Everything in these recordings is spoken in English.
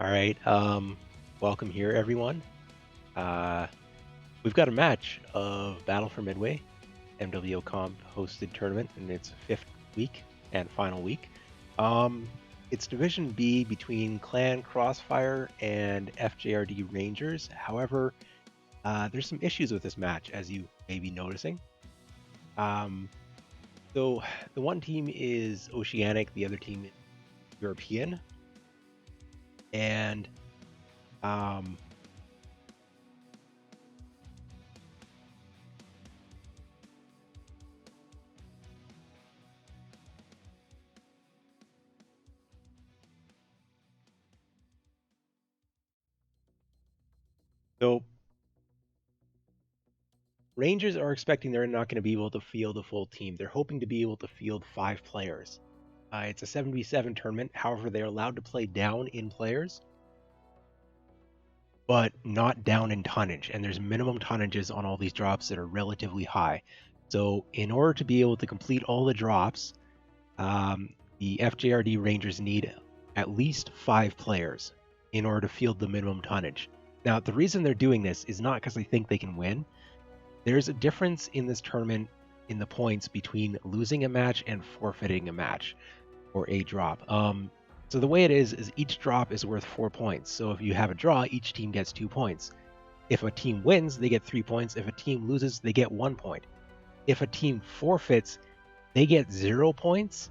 All right. Welcome here, everyone. Uh, we've got a match of Battle for Midway, MWO Comp hosted tournament in its fifth week and final week. It's Division B between Clan Crossfire and FJRD Rangers. However, there's some issues with this match, as you may be noticing. Um, so the one team is Oceanic, the other team is European, and um, so Rangers are expecting they're not going to be able to field a full team. They're hoping to be able to field 5 players. It's a 7v7 tournament. However, they're allowed to play down in players, but not down in tonnage. And there's minimum tonnages on all these drops that are relatively high. So in order to be able to complete all the drops, the FJRD Rangers need at least 5 players in order to field the minimum tonnage. Now, the reason they're doing this is not because they think they can win. There's a difference in this tournament in the points between losing a match and forfeiting a match or a drop. So the way it is each drop is worth 4 points. So if you have a draw, each team gets 2 points. If a team wins, they get 3 points. If a team loses, they get 1 point. If a team forfeits, they get 0 points,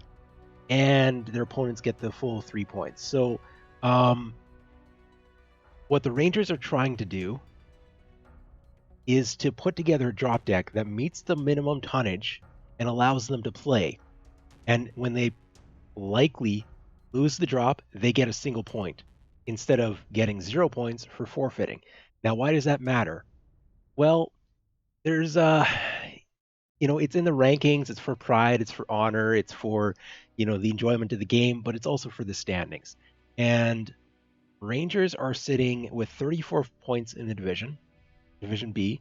and their opponents get the full 3 points. So what the Rangers are trying to do is to put together a drop deck that meets the minimum tonnage and allows them to play. And when they likely lose the drop, they get a single point instead of getting 0 points for forfeiting. Now, why does that matter? Well, there's it's in the rankings, it's for pride, it's for honor, it's for, the enjoyment of the game, but it's also for the standings. And Rangers are sitting with 34 points in the Division B.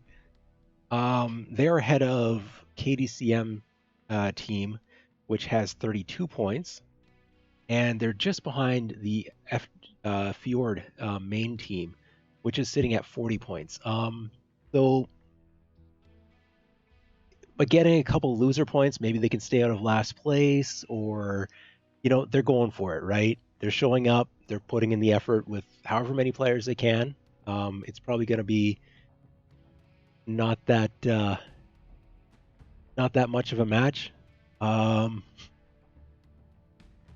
They're ahead of KDCM team, which has 32 points, and they're just behind the Fjord main team, which is sitting at 40 points. But getting a couple loser points, maybe they can stay out of last place, or they're going for it, right? They're showing up, they're putting in the effort with however many players they can. It's probably going to be not that much of a match.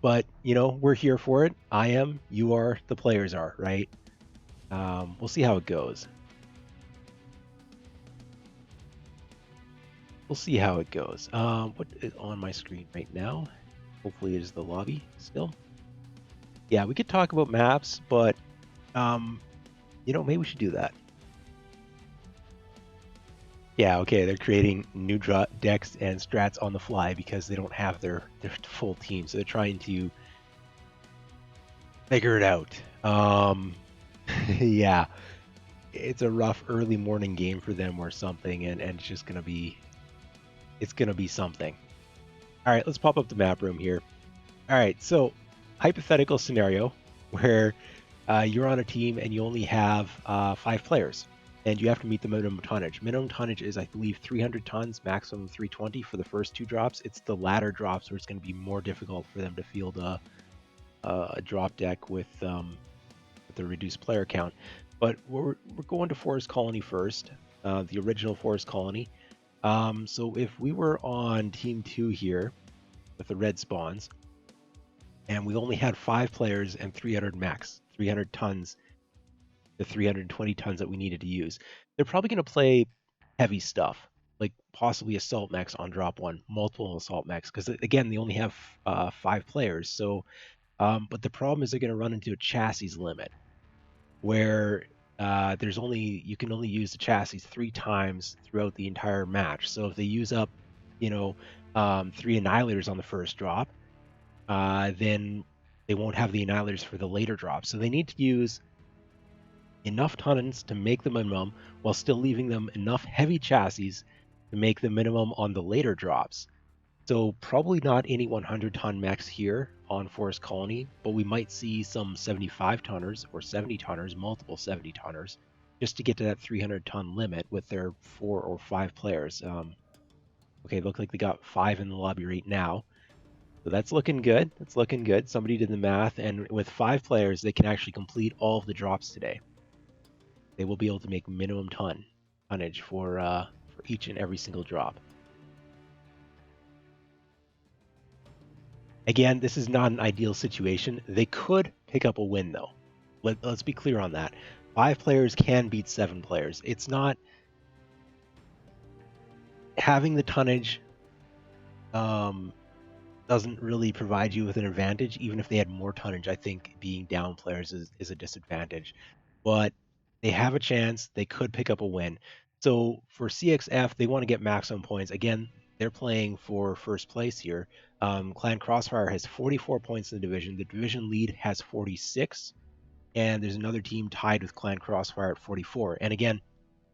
But we're here for it. I am, you are, the players are, right? We'll see how it goes. What is on my screen right now? Hopefully it is the lobby still. Yeah, we could talk about maps, but maybe we should do that. Yeah, okay, they're creating new decks and strats on the fly because they don't have their full team, so they're trying to figure it out. Yeah, it's a rough early morning game for them or something, and it's just gonna be something. All right, let's pop up the map room here. All right, so hypothetical scenario where you're on a team and you only have 5 players, and you have to meet the minimum tonnage. Minimum tonnage is, I believe, 300 tons, maximum 320 for the first 2 drops. It's the latter drops where it's going to be more difficult for them to field a drop deck with the reduced player count. But we're going to Forest Colony first, the original Forest Colony. So if we were on Team 2 here with the red spawns, and we only had 5 players and 300 max, 300 tons, the 320 tons that we needed to use, they're probably going to play heavy stuff, like possibly Assault Mechs on drop 1, multiple Assault Mechs, because again, they only have 5 players. So, but the problem is they're going to run into a chassis limit, where you can only use the chassis 3 times throughout the entire match. So if they use up, 3 Annihilators on the first drop, then they won't have the Annihilators for the later drop. So they need to use enough tons to make the minimum while still leaving them enough heavy chassis to make the minimum on the later drops. So probably not any 100-ton mechs here on Forest Colony, but we might see some 75-tonners or 70-tonners, multiple 70-tonners, just to get to that 300-ton limit with their 4 or 5 players. Okay, look like they got 5 in the lobby right now. So that's looking good. That's looking good. Somebody did the math, and with 5 players, they can actually complete all of the drops today. They will be able to make minimum tonnage for each and every single drop. Again, this is not an ideal situation. They could pick up a win though. Let's be clear on that. 5 players can beat 7 players. It's not having the tonnage um, doesn't really provide you with an advantage. Even if they had more tonnage, I think being down players is a disadvantage. But they have a chance. They could pick up a win. So for CXF, they want to get maximum points. Again, they're playing for first place here. Clan Crossfire has 44 points in the division. The division lead has 46. And there's another team tied with Clan Crossfire at 44. And again,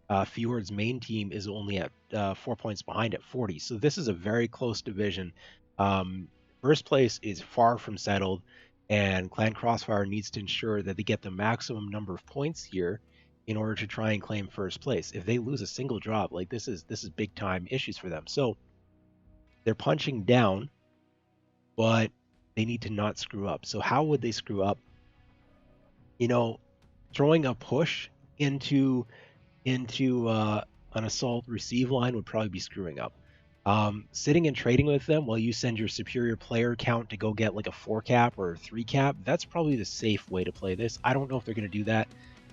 Fjord's main team is only at 4 points behind at 40. So this is a very close division. Um, First place is far from settled, and Clan Crossfire needs to ensure that they get the maximum number of points here in order to try and claim first place. If they lose a single drop, like this is big time issues for them. So they're punching down, but they need to not screw up. So how would they screw up? You know, throwing a push into an assault receive line would probably be screwing up. Sitting and trading with them while you send your superior player count to go get like a 4 cap or a 3 cap, that's probably the safe way to play this. I don't know if they're going to do that.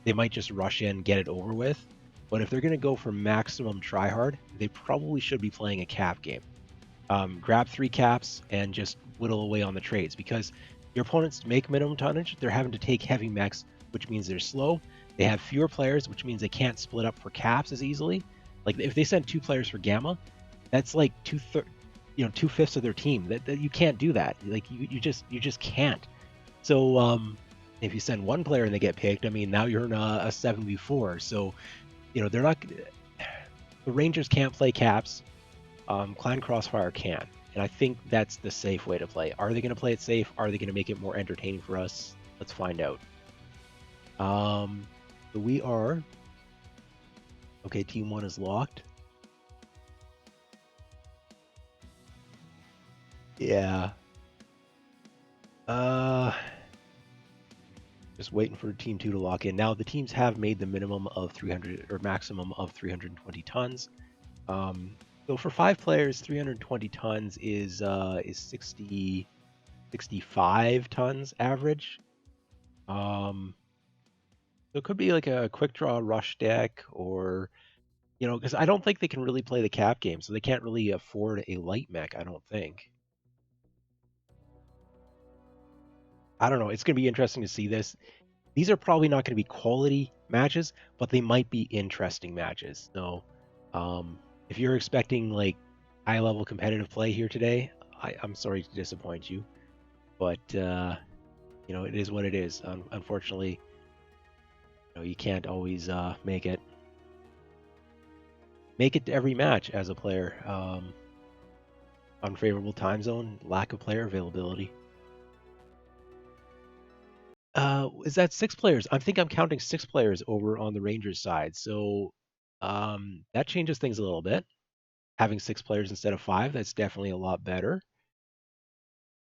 They might just rush in, get it over with. But if they're going to go for maximum tryhard, they probably should be playing a cap game. Grab 3 caps and just whittle away on the trades, because your opponents make minimum tonnage, they're having to take heavy mechs, which means they're slow. They have fewer players, which means they can't split up for caps as easily. Like if they send 2 players for gamma, that's like 2/5 of their team. That you can't do that. Like you just can't. So if you send 1 player and they get picked, I mean now you're in a 7v4. So they're not. The Rangers can't play caps. Clan Crossfire can, and I think that's the safe way to play. Are they going to play it safe? Are they going to make it more entertaining for us? Let's find out. So we are okay. Team 1 is locked. Yeah. Uh, just waiting for Team 2 to lock in. Now the teams have made the minimum of 300 or maximum of 320 tons. So for 5 players, 320 tons is 65 tons average. So it could be like a quick draw rush deck, or because I don't think they can really play the cap game, so they can't really afford a light mech, I don't think. I don't know. It's going to be interesting to see this. These are probably not going to be quality matches, but they might be interesting matches. So, if you're expecting like high level competitive play here today, I'm sorry to disappoint you, but it is what it is. Unfortunately, you can't always make it to every match as a player. Unfavorable time zone, lack of player availability. Is that 6 players? I think I'm counting 6 players over on the Rangers side. So that changes things a little bit. Having 6 players instead of 5, that's definitely a lot better.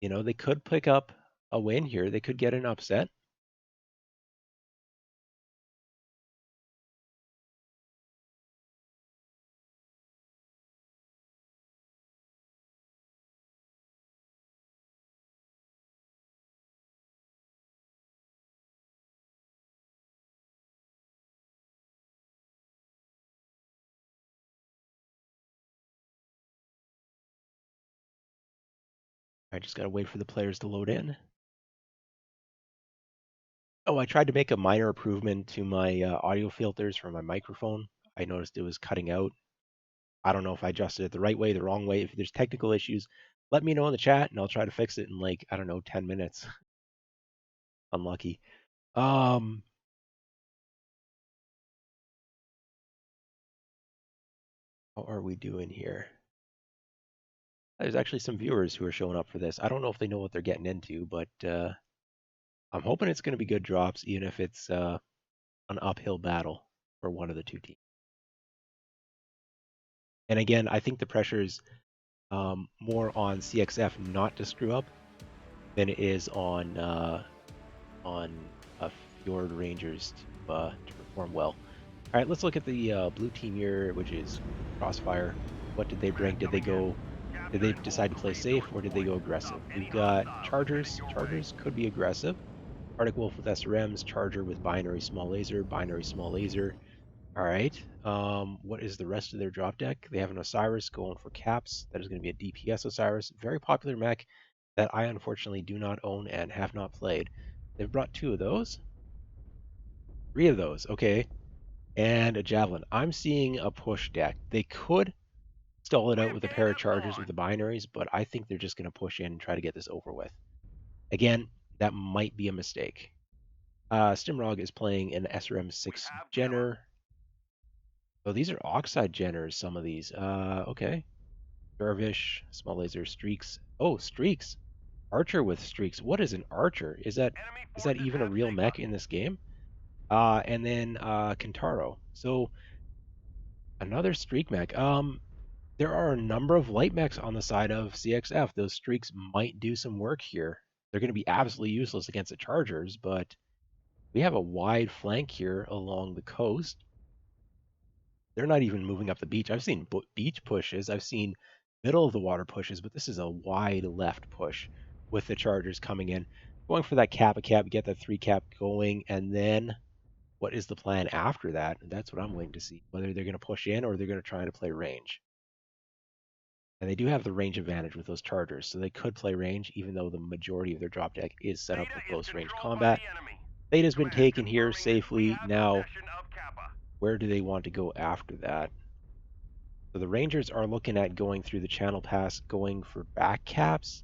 They could pick up a win here. They could get an upset. I just got to wait for the players to load in. Oh, I tried to make a minor improvement to my audio filters for my microphone. I noticed it was cutting out. I don't know if I adjusted it the right way, the wrong way. If there's technical issues, let me know in the chat and I'll try to fix it in like, I don't know, 10 minutes. Unlucky. Um, how are we doing here? There's actually some viewers who are showing up for this. I don't know if they know what they're getting into, but I'm hoping it's going to be good drops, even if it's an uphill battle for one of the two teams. And again, I think the pressure is more on CXF not to screw up than it is on Fjord Rangers to perform well. All right, let's look at the blue team here, which is Crossfire. What did they bring? Did they decide to play safe, or did they go aggressive? We've got Chargers. Chargers could be aggressive. Arctic Wolf with SRMs, Charger with binary small laser, binary small laser. All right. What is the rest of their drop deck? They have an Osiris going for caps. That is going to be a DPS Osiris. Very popular mech that I unfortunately do not own and have not played. They've brought 2 of those. 3 of those. Okay. And a Javelin. I'm seeing a push deck. They could stall it out with a pair of Chargers with the binaries, but I think they're just going to push in and try to get this over with. Again, that might be a mistake. Stimrog is playing an SRM6 Jenner. Oh, these are Oxide Jenners, some of these. Okay. Dervish, small laser, Streaks. Oh, Streaks. Archer with Streaks. What is an Archer? Is that even a real mech in this game? And then Kentaro. So another Streak mech. There are a number of light mechs on the side of CXF. Those Streaks might do some work here. They're going to be absolutely useless against the Chargers, but we have a wide flank here along the coast. They're not even moving up the beach. I've seen beach pushes. I've seen middle of the water pushes, but this is a wide left push with the Chargers coming in, going for that cap, get that 3 cap going, and then what is the plan after that? That's what I'm waiting to see, whether they're going to push in or they're going to try to play range. And they do have the range advantage with those Chargers, so they could play range, even though the majority of their drop deck is set up for close range combat. Theta's been taken here safely. Now, where do they want to go after that? So the Rangers are looking at going through the channel pass, going for back caps.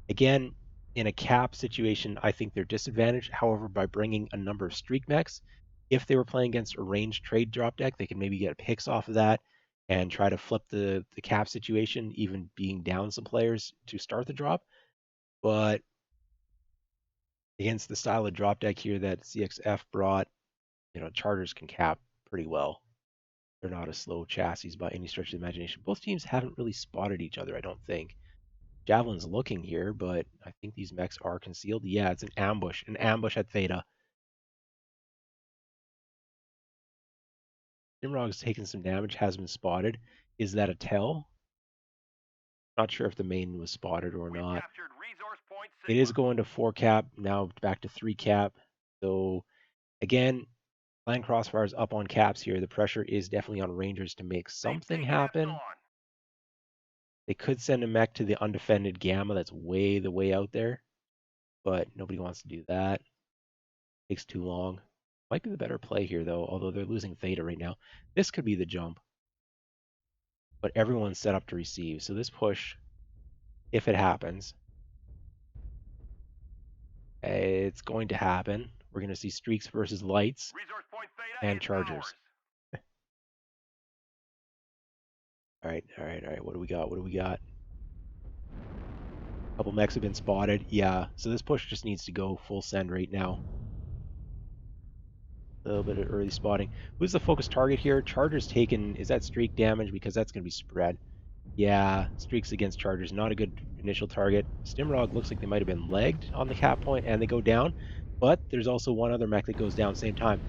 Again, in a cap situation, I think they're disadvantaged. However, by bringing a number of streak mechs, if they were playing against a ranged trade drop deck, they can maybe get picks off of that and try to flip the cap situation, even being down some players to start the drop. But against the style of drop deck here that CXF brought, Chargers can cap pretty well. They're not a slow chassis by any stretch of the imagination. Both teams haven't really spotted each other, I don't think. Javelin's looking here, but I think these mechs are concealed. Yeah, it's an ambush at Theta. Nimrog's taken some damage, has been spotted. Is that a tell? Not sure if the main was spotted or not. It is going to 4 cap, now back to 3 cap. So again, Clan Crossfire's up on caps here. The pressure is definitely on Rangers to make something happen. They could send a mech to the undefended Gamma that's way out there, but nobody wants to do that. Takes too long. Might be the better play here, though, although they're losing Theta right now. This could be the jump, but everyone's set up to receive. So this push, if it happens, it's going to happen. We're going to see Streaks versus Lights and Chargers. All right. What do we got? A couple mechs have been spotted. Yeah, so this push just needs to go full send right now. A little bit of early spotting. Who's the focus target here? Chargers taken. Is that streak damage? Because that's going to be spread. Yeah, streaks against Chargers. Not a good initial target. Stimrog looks like they might have been legged on the cap point and they go down. But there's also one other mech that goes down at the same time.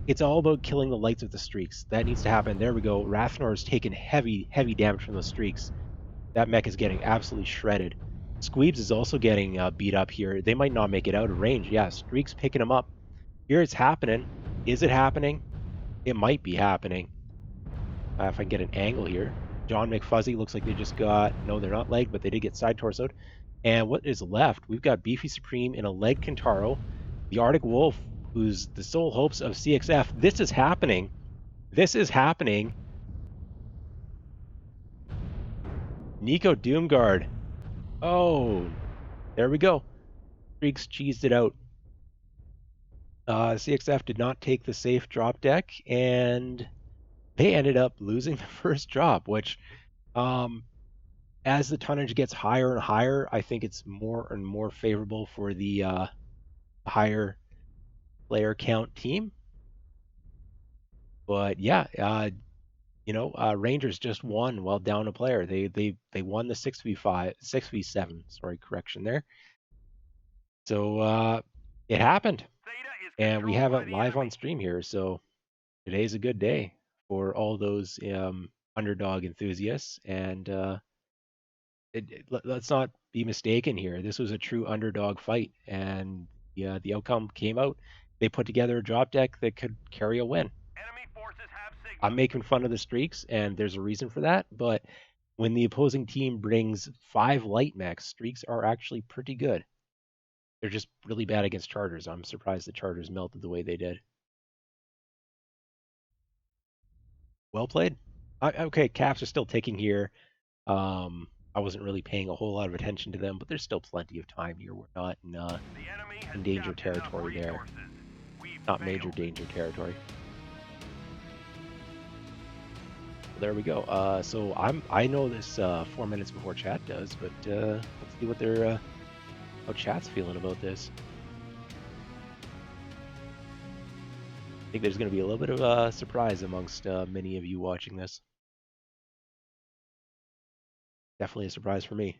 It's all about killing the lights with the streaks. That needs to happen. There we go. Rathnor has taken heavy damage from those streaks. That mech is getting absolutely shredded. Squeebs is also getting beat up here. They might not make it out of range. Yeah, Streak's picking them up. Here it's happening. Is it happening? It might be happening. If I can get an angle here. John McFuzzy looks like they just got... No, they're not legged, but they did get side torsoed. And what is left? We've got Beefy Supreme in a leg Kentaro. The Arctic Wolf, who's the sole hopes of CXF. This is happening. Nico Doomguard. Oh, there we go. Streaks cheesed it out. CXF did not take the safe drop deck, and they ended up losing the first drop, which As the tonnage gets higher and higher, I think it's more and more favorable for the higher player count team. But yeah, Rangers just won while down a player. They won the 6v5, 6v7. Sorry, correction there. So it happened, and we have it live on stream here. So today's a good day for all those underdog enthusiasts. And let's not be mistaken here. This was a true underdog fight, and the outcome came out. They put together a drop deck that could carry a win. I'm making fun of the streaks, and there's a reason for that. But when the opposing team brings 5 light mechs, streaks are actually pretty good. They're just really bad against chargers. I'm surprised the chargers melted the way they did. Well played. Okay, caps are still ticking here. I wasn't really paying a whole lot of attention to them, but there's still plenty of time here. We're not in danger territory there. Not major danger territory. There we go. So I know this 4 minutes before chat does, but let's see what how chat's feeling about this. I think there's going to be a little bit of a surprise amongst many of you watching this. Definitely a surprise for me.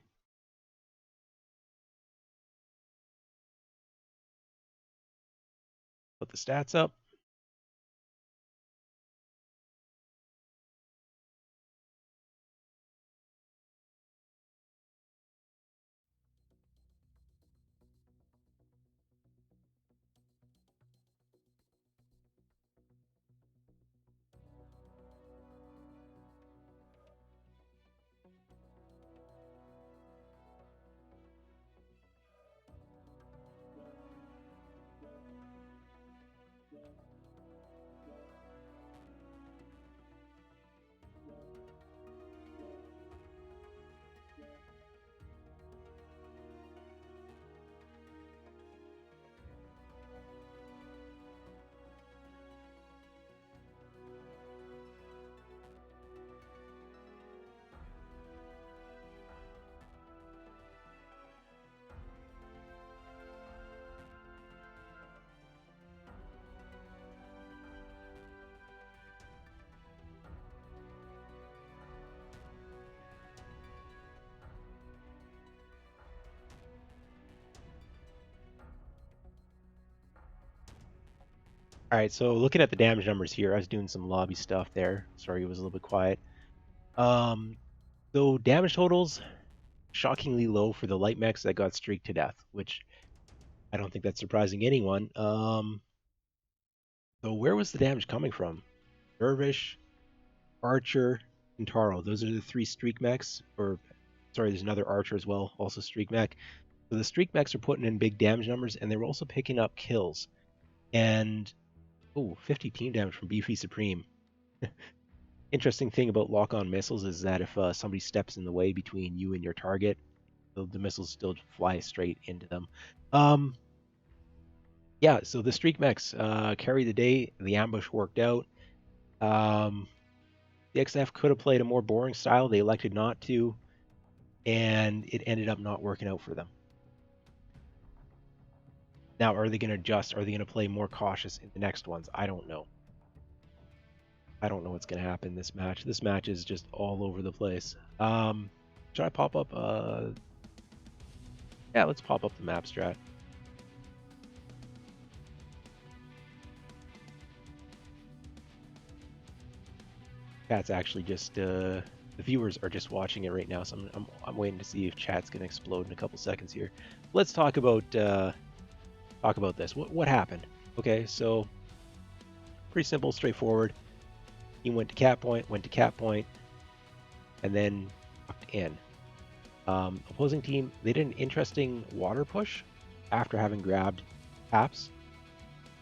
Put the stats up. All right, so looking at the damage numbers here, I was doing some lobby stuff there. Sorry, it was a little bit quiet. So damage totals, shockingly low for the light mechs that got streaked to death, which I don't think that's surprising anyone. So where was the damage coming from? Dervish, Archer, and Taro. Those are the 3 streak mechs. Or, sorry, there's another Archer as well, also streak mech. So the streak mechs are putting in big damage numbers, and they were also picking up kills. And, 50 team damage from Beefy Supreme. Interesting thing about lock-on missiles is that if somebody steps in the way between you and your target, the missiles still fly straight into them. Yeah, so the streak mechs carry the day. The ambush worked out. The XF could have played a more boring style. They elected not to, and it ended up not working out for them. Now, are they going to adjust? Are they going to play more cautious in the next ones? I don't know. I don't know what's going to happen in this match. This match is just all over the place. Should I pop up? Yeah, let's pop up the map strat. Chat's actually just the viewers are just watching it right now, so I'm waiting to see if chat's gonna explode in a couple seconds here. Let's talk about this. What happened? Okay, so pretty simple, straightforward. He went to cap point, and then tucked in. Opposing team, they did an interesting water push after having grabbed taps,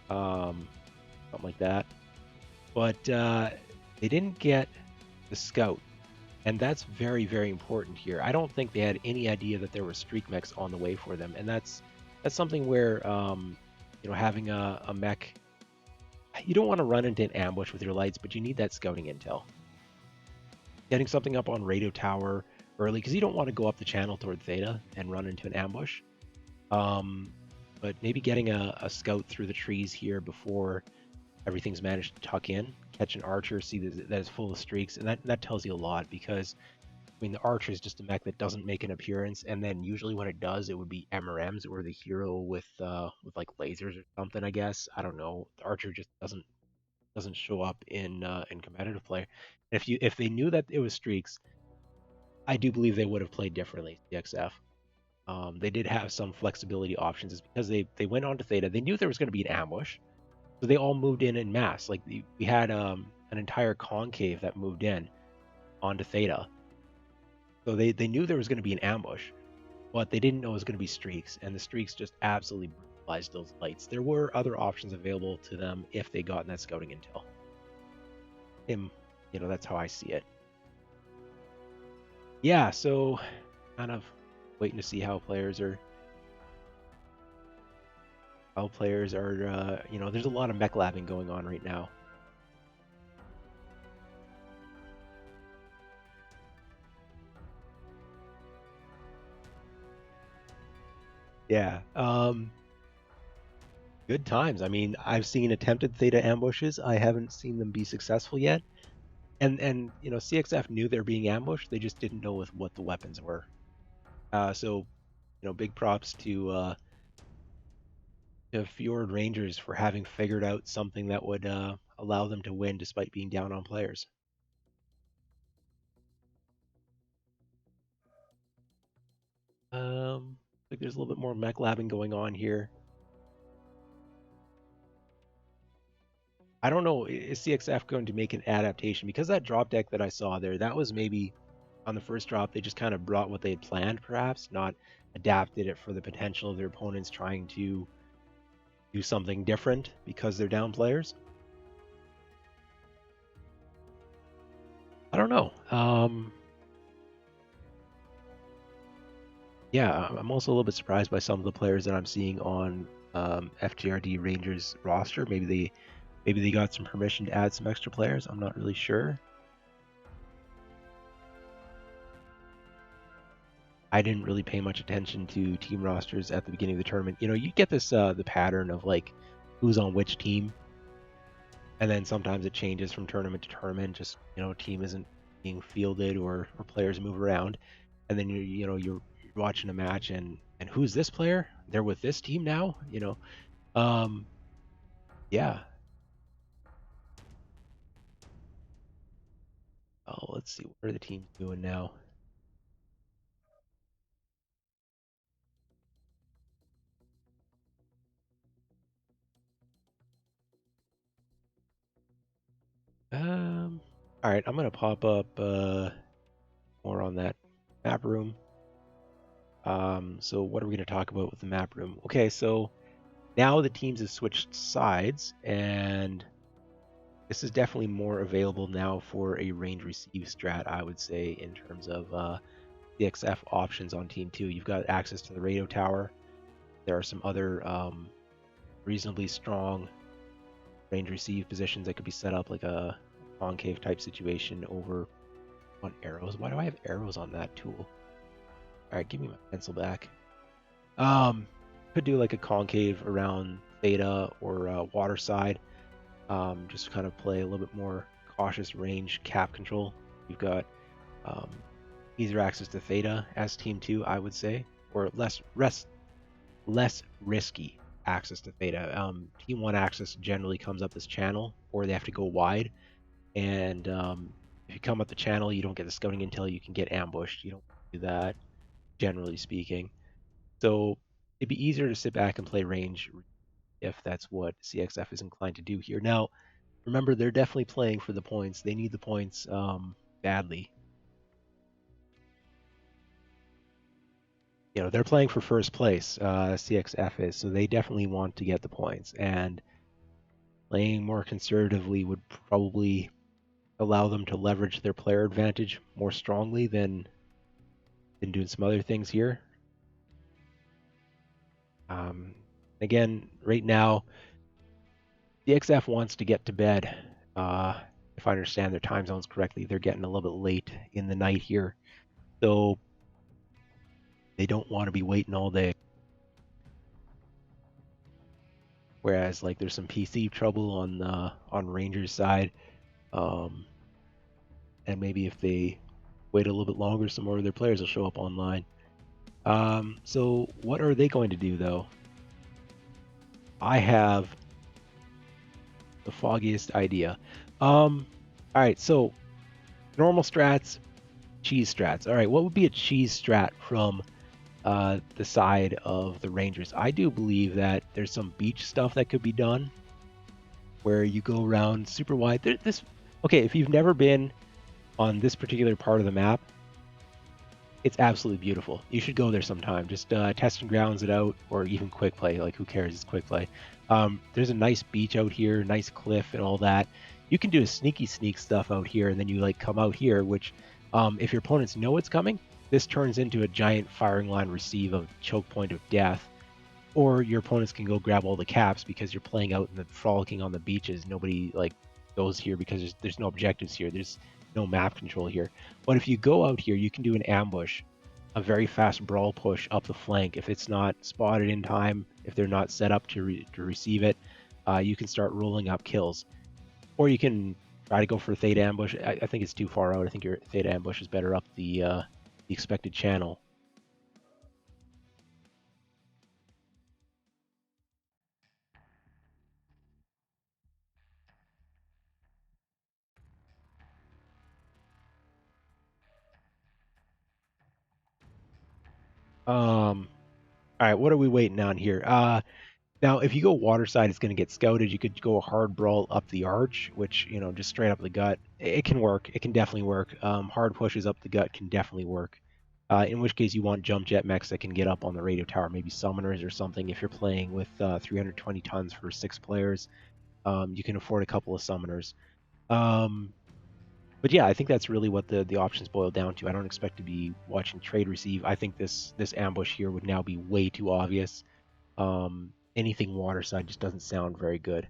something like that. But they didn't get the scout, and that's very, very important here. I don't think they had any idea that there were streak mechs on the way for them, and that's something where having a mech, you don't want to run into an ambush with your lights, but you need that scouting intel. Getting something up on radio tower early because you don't want to go up the channel toward Theta and run into an ambush. But maybe getting a scout through the trees here before everything's managed to tuck in, catch an archer, see that it's full of streaks, and that tells you a lot because I mean the archer is just a mech that doesn't make an appearance, and then usually when it does, it would be MRMs or the hero with like lasers or something. I guess I don't know. The archer just doesn't show up in competitive play. If they knew that it was streaks, I do believe they would have played differently. CXF. They did have some flexibility options. It's because they went on to Theta. They knew there was going to be an ambush, so they all moved in mass. Like we had an entire concave that moved in onto Theta. So they knew there was going to be an ambush, but they didn't know it was going to be streaks, and the streaks just absolutely brutalized those lights. There were other options available to them if they got that scouting intel. That's how I see it. Yeah, so kind of waiting to see how players are. There's a lot of mech labbing going on right now. Yeah. Good times. I mean, I've seen attempted Theta ambushes. I haven't seen them be successful yet. And CXF knew they're being ambushed. They just didn't know with what the weapons were. So big props to Fjord Rangers for having figured out something that would allow them to win despite being down on players. Like there's a little bit more mech labbing going on here. I don't know, is CXF going to make an adaptation? Because that drop deck that I saw there, that was maybe on the first drop, they just kind of brought what they had planned, perhaps, not adapted it for the potential of their opponents trying to do something different because they're down players. I don't know. Yeah, I'm also a little bit surprised by some of the players that I'm seeing on FJRD Rangers roster. Maybe they got some permission to add some extra players. I'm not really sure. I didn't really pay much attention to team rosters at the beginning of the tournament. You get this the pattern of like who's on which team, and then sometimes it changes from tournament to tournament. Just team isn't being fielded or players move around, and then you're watching a match and who's this player? They're with this team now. Yeah. Oh, let's see, what are the teams doing now? All right, I'm gonna pop up more on that map room. So what are we gonna talk about with the map room? Okay, so now the teams have switched sides, and this is definitely more available now for a range receive strat, I would say, in terms of CXF options on Team 2. You've got access to the radio tower. There are some other reasonably strong range receive positions that could be set up, like a concave type situation over on arrows. Why do I have arrows on that tool? All right, give me my pencil back. Could do like a concave around Theta or water side. Just kind of play a little bit more cautious range cap control. You've got easier access to Theta as Team 2, I would say, or less risky access to Theta. Team 1 access generally comes up this channel, or they have to go wide. And if you come up the channel, you don't get the scouting intel, you can get ambushed. You don't do that, generally speaking. So it'd be easier to sit back and play range if that's what CXF is inclined to do here. Now, remember, they're definitely playing for the points. They need the points badly. They're playing for first place, CXF is, so they definitely want to get the points. And playing more conservatively would probably allow them to leverage their player advantage more strongly than doing some other things here. Again, right now, the XF wants to get to bed. If I understand their time zones correctly, they're getting a little bit late in the night here. So they don't want to be waiting all day. Whereas like there's some PC trouble on Rangers side, um, and maybe if they wait a little bit longer, some more of their players will show up online. So what are they going to do though? I have the foggiest idea. All right, so normal strats, cheese strats. All right, what would be a cheese strat from the side of the Rangers? I do believe that there's some beach stuff that could be done where you go around super wide. Okay, if you've never been on this particular part of the map, it's absolutely beautiful. You should go there sometime. Just test and grounds it out, or even quick play. Like who cares? It's quick play. There's a nice beach out here, nice cliff, and all that. You can do a sneaky sneak stuff out here, and then you like come out here. Which, if your opponents know it's coming, this turns into a giant firing line receive of choke point of death. Or your opponents can go grab all the caps because you're playing out and frolicking on the beaches. Nobody like goes here because there's no objectives here. There's no map control here. But if you go out here, you can do an ambush, a very fast brawl push up the flank. If it's not spotted in time, if they're not set up to receive it, you can start rolling up kills. Or you can try to go for a Theta ambush. I think it's too far out. I think your Theta ambush is better up the expected channel. All right, what are we waiting on here? Now, if you go water side, it's going to get scouted. You could go a hard brawl up the arch, which, just straight up the gut. It can work. It can definitely work. Hard pushes up the gut can definitely work. In which case, you want jump jet mechs that can get up on the radio tower, maybe summoners or something. If you're playing with 320 tons for 6 players, you can afford a couple of summoners. But yeah, I think that's really what the options boil down to. I don't expect to be watching trade receive. I think this ambush here would now be way too obvious. Anything waterside just doesn't sound very good.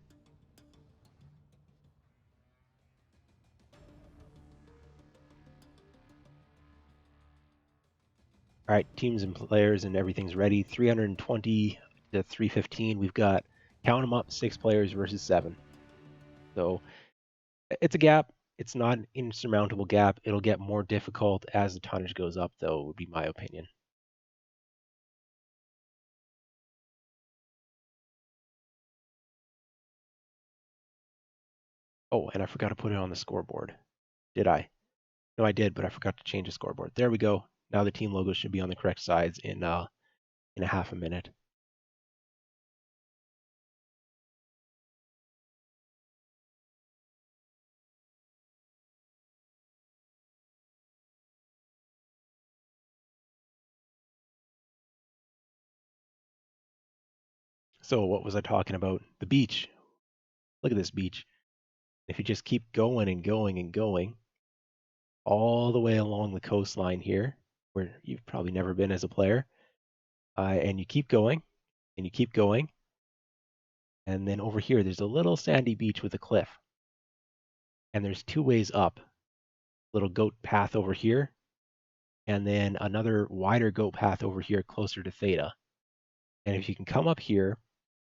All right, teams and players and everything's ready. 320 to 315. We've got, count them up, 6 players versus 7. So it's a gap. It's not an insurmountable gap. It'll get more difficult as the tonnage goes up, though, would be my opinion. Oh, and I forgot to put it on the scoreboard. Did I? No, I did, but I forgot to change the scoreboard. There we go. Now the team logo should be on the correct sides in a half a minute. So what was I talking about? The beach. Look at this beach. If you just keep going and going and going all the way along the coastline here, where you've probably never been as a player, and you keep going and you keep going, and then over here there's a little sandy beach with a cliff, and there's 2 ways up. Little goat path over here, and then another wider goat path over here closer to Theta. And if you can come up here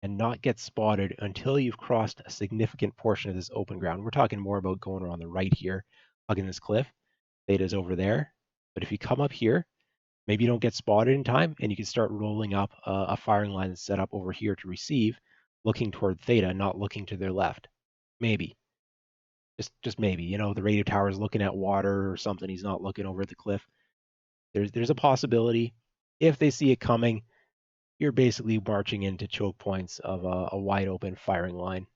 and not get spotted until you've crossed a significant portion of this open ground, we're talking more about going around the right here, hugging this cliff. Theta's over there. But if you come up here, maybe you don't get spotted in time, and you can start rolling up a firing line that's set up over here to receive, looking toward Theta, not looking to their left. Maybe. Just maybe. The radio tower is looking at water or something. He's not looking over at the cliff. There's a possibility. If they see it coming, you're basically marching into choke points of a wide open firing line.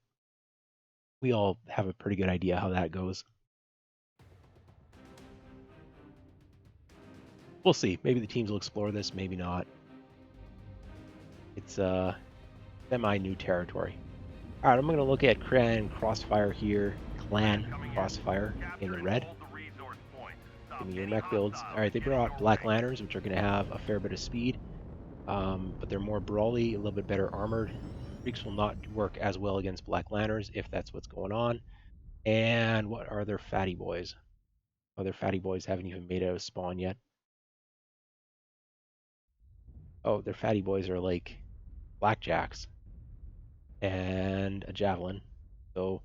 We all have a pretty good idea how that goes. We'll see. Maybe the teams will explore this, maybe not. It's semi-new territory. All right, I'm going to look at Crossfire here. Clan Crossfire in the red. Give me your mech builds. All right, they brought Black Lanterns, which are going to have a fair bit of speed, but they're more brawly, a little bit better armored. Freaks will not work as well against Black Lanterns if that's what's going on. And what are their fatty boys? Oh, their fatty boys haven't even made out of spawn yet. Oh, their fatty boys are like blackjacks and a javelin. So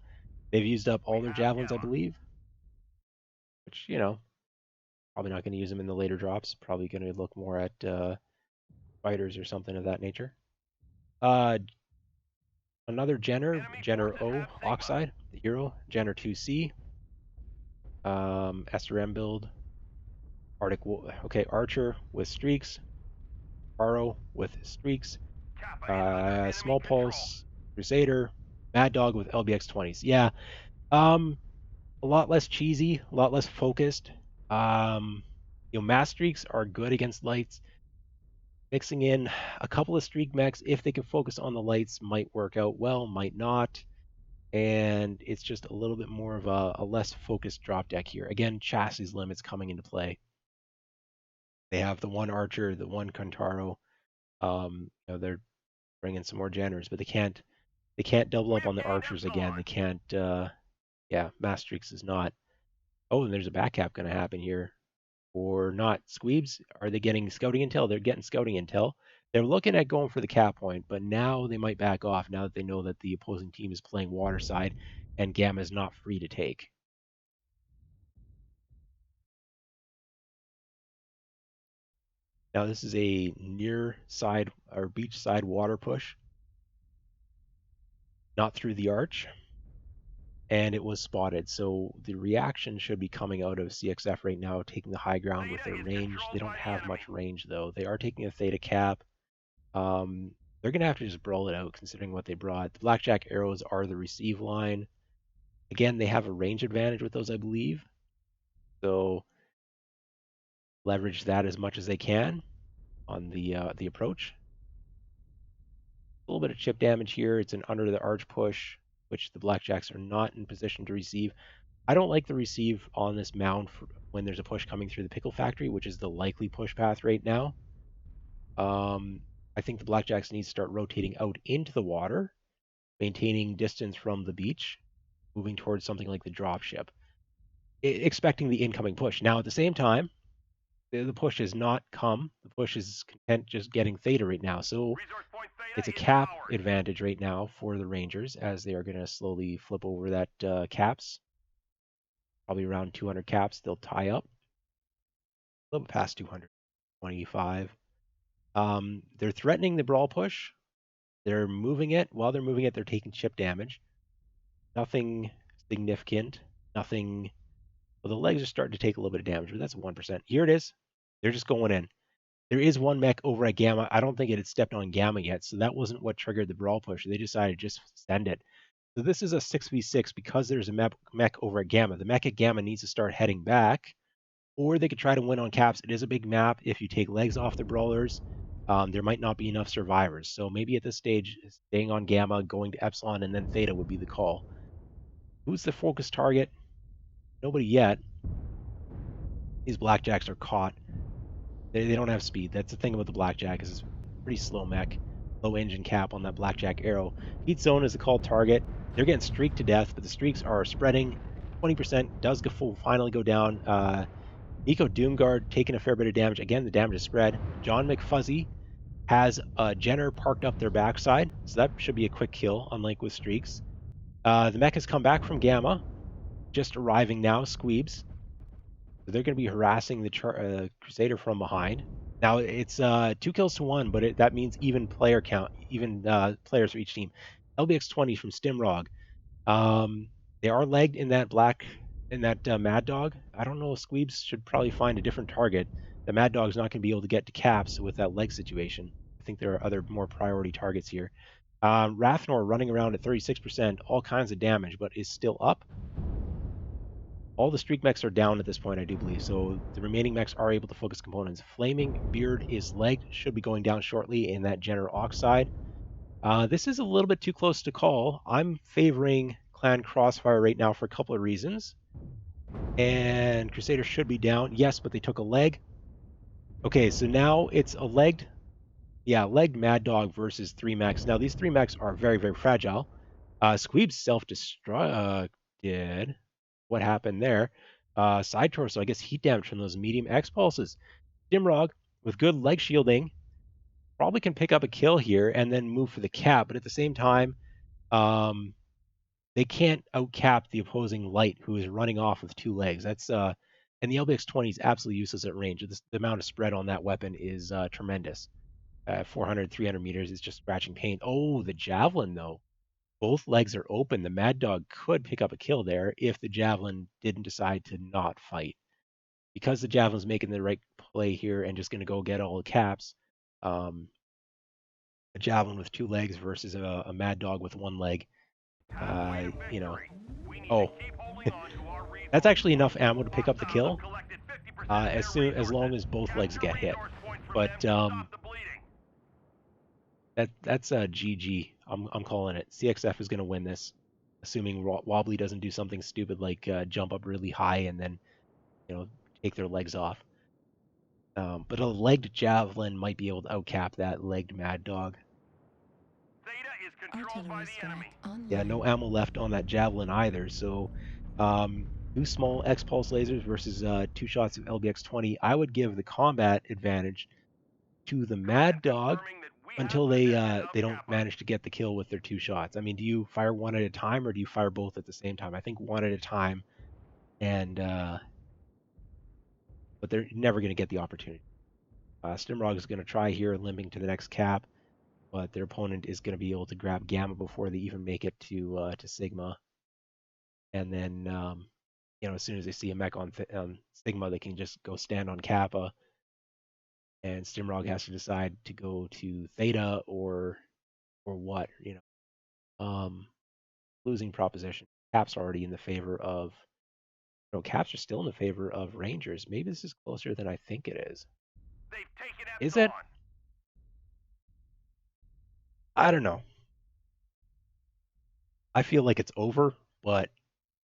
they've used up all their javelins, I believe, which, probably not going to use them in the later drops. Probably going to look more at fighters or something of that nature. Another Jenner O, Oxide, the hero, Jenner 2C, SRM build, okay, Archer with streaks, Faro with streaks, Small Pulse, Crusader, Mad Dog with LBX 20s. Yeah, a lot less cheesy, a lot less focused. Mass streaks are good against lights. Mixing in a couple of streak mechs, if they can focus on the lights, might work out well, might not. And it's just a little bit more of a less focused drop deck here. Again, chassis limits coming into play. They have the one Archer, the one Kantaro. They're bringing some more Jenners, but they can't double up on the Archers again. They can't. Mass streaks is not. Oh, and there's a back cap going to happen here. Or not. Squeebs, are they getting scouting intel? They're getting scouting intel. They're looking at going for the cap point, but now they might back off now that they know that the opposing team is playing water side and Gamma is not free to take. Now this is a near side or beach side water push, not through the arch, and it was spotted. So the reaction should be coming out of CXF right now, taking the high ground with their range. They don't have much range though. They are taking a theta cap. They're going to have to just brawl it out considering what they brought. The Blackjack arrows are the receive line. Again, they have a range advantage with those, I believe. So leverage that as much as they can on the approach. A little bit of chip damage here. It's an under the arch push, which the Blackjacks are not in position to receive. I don't like the receive on this mound when there's a push coming through the pickle factory, which is the likely push path right now. I think the Blackjacks need to start rotating out into the water, maintaining distance from the beach, moving towards something like the dropship, expecting the incoming push. Now, at the same time, the push has not come. The push is content just getting theta right now. So it's a cap advantage right now for the Rangers as they are going to slowly flip over that caps. Probably around 200 caps. They'll tie up. A little bit past 225. They're threatening the brawl push. They're moving it. While they're moving it, they're taking chip damage. Nothing significant. Nothing. Well, the legs are starting to take a little bit of damage, but that's 1%. Here it is. They're just going in. There is one mech over at Gamma. I don't think it had stepped on Gamma yet, so that wasn't what triggered the brawl push. They decided to just send it. So this is a 6v6 because there's a mech over at Gamma. The mech at Gamma needs to start heading back, or they could try to win on caps. It is a big map. If you take legs off the brawlers, there might not be enough survivors. So maybe at this stage, staying on Gamma, going to Epsilon, and then Theta would be the call. Who's the focus target? Nobody yet. These Blackjacks are caught. They don't have speed. That's the thing about the Blackjack is it's pretty slow mech. Low engine cap on that Blackjack arrow. Heat Zone is the called target. They're getting streaked to death, but the streaks are spreading. 20% does finally go down. Nico Doomguard taking a fair bit of damage. Again, the damage is spread. John McFuzzy has a Jenner parked up their backside, so that should be a quick kill, unlike with streaks. The mech has come back from Gamma, just arriving now, Squeebs. So they're going to be harassing the Crusader from behind. Now it's 2 kills to 1, but that means even player count, even players for each team. LBX 20 from Stimrog. They are legged in that Mad Dog. I don't know if Squeebs should probably find a different target. The Mad Dog's not going to be able to get to caps with that leg situation. I think there are other more priority targets here. Rathnor running around at 36%, all kinds of damage, but is still up. All the streak mechs are down at this point, I do believe, so the remaining mechs are able to focus components. Flaming Beard is legged, should be going down shortly in that Jenner Oxide. This is a little bit too close to call. I'm favoring Clan Crossfire right now for a couple of reasons. And Crusader should be down. Yes, but they took a leg. Okay, so now it's a legged Mad Dog versus 3 mechs. Now, these 3 mechs are very, very fragile. Squeeb's self-destructed. What happened there? Side torso, I guess heat damage from those medium X pulses. Dimrog with good leg shielding probably can pick up a kill here and then move for the cap, but at the same time, um, they can't outcap the opposing light who is running off with 2 legs. That's and the LBX-20 is absolutely useless at range. The amount of spread on that weapon is tremendous. 400, 300 meters is just scratching paint. Oh, the javelin though. Both legs are open. The Mad Dog could pick up a kill there if the javelin didn't decide to not fight. Because the javelin's making the right play here and just going to go get all the caps. Um, a javelin with 2 legs versus a Mad Dog with 1 leg. You know, oh, that's actually enough ammo to pick up the kill. As long as both legs get hit. But that's a GG. I'm calling it. CXF is going to win this, assuming Wobbly doesn't do something stupid like jump up really high and then take their legs off. But a legged javelin might be able to outcap that legged Mad Dog. Yeah, no ammo left on that javelin either. So 2 small X-Pulse lasers versus 2 shots of LBX-20. I would give the combat advantage to the Mad Dog until they don't manage to get the kill with their 2 shots. I mean, do you fire one at a time or do you fire both at the same time? I think one at a time, and but they're never going to get the opportunity. Stimrog is going to try here, limping to the next cap, but their opponent is going to be able to grab Gamma before they even make it to Sigma. And then, as soon as they see a mech on Sigma, they can just go stand on Kappa. And Stimrog has to decide to go to Theta or what, losing proposition. Caps already in the favor of, Caps are still in the favor of Rangers. Maybe this is closer than I think it is. Is it? I don't know. I feel like it's over, but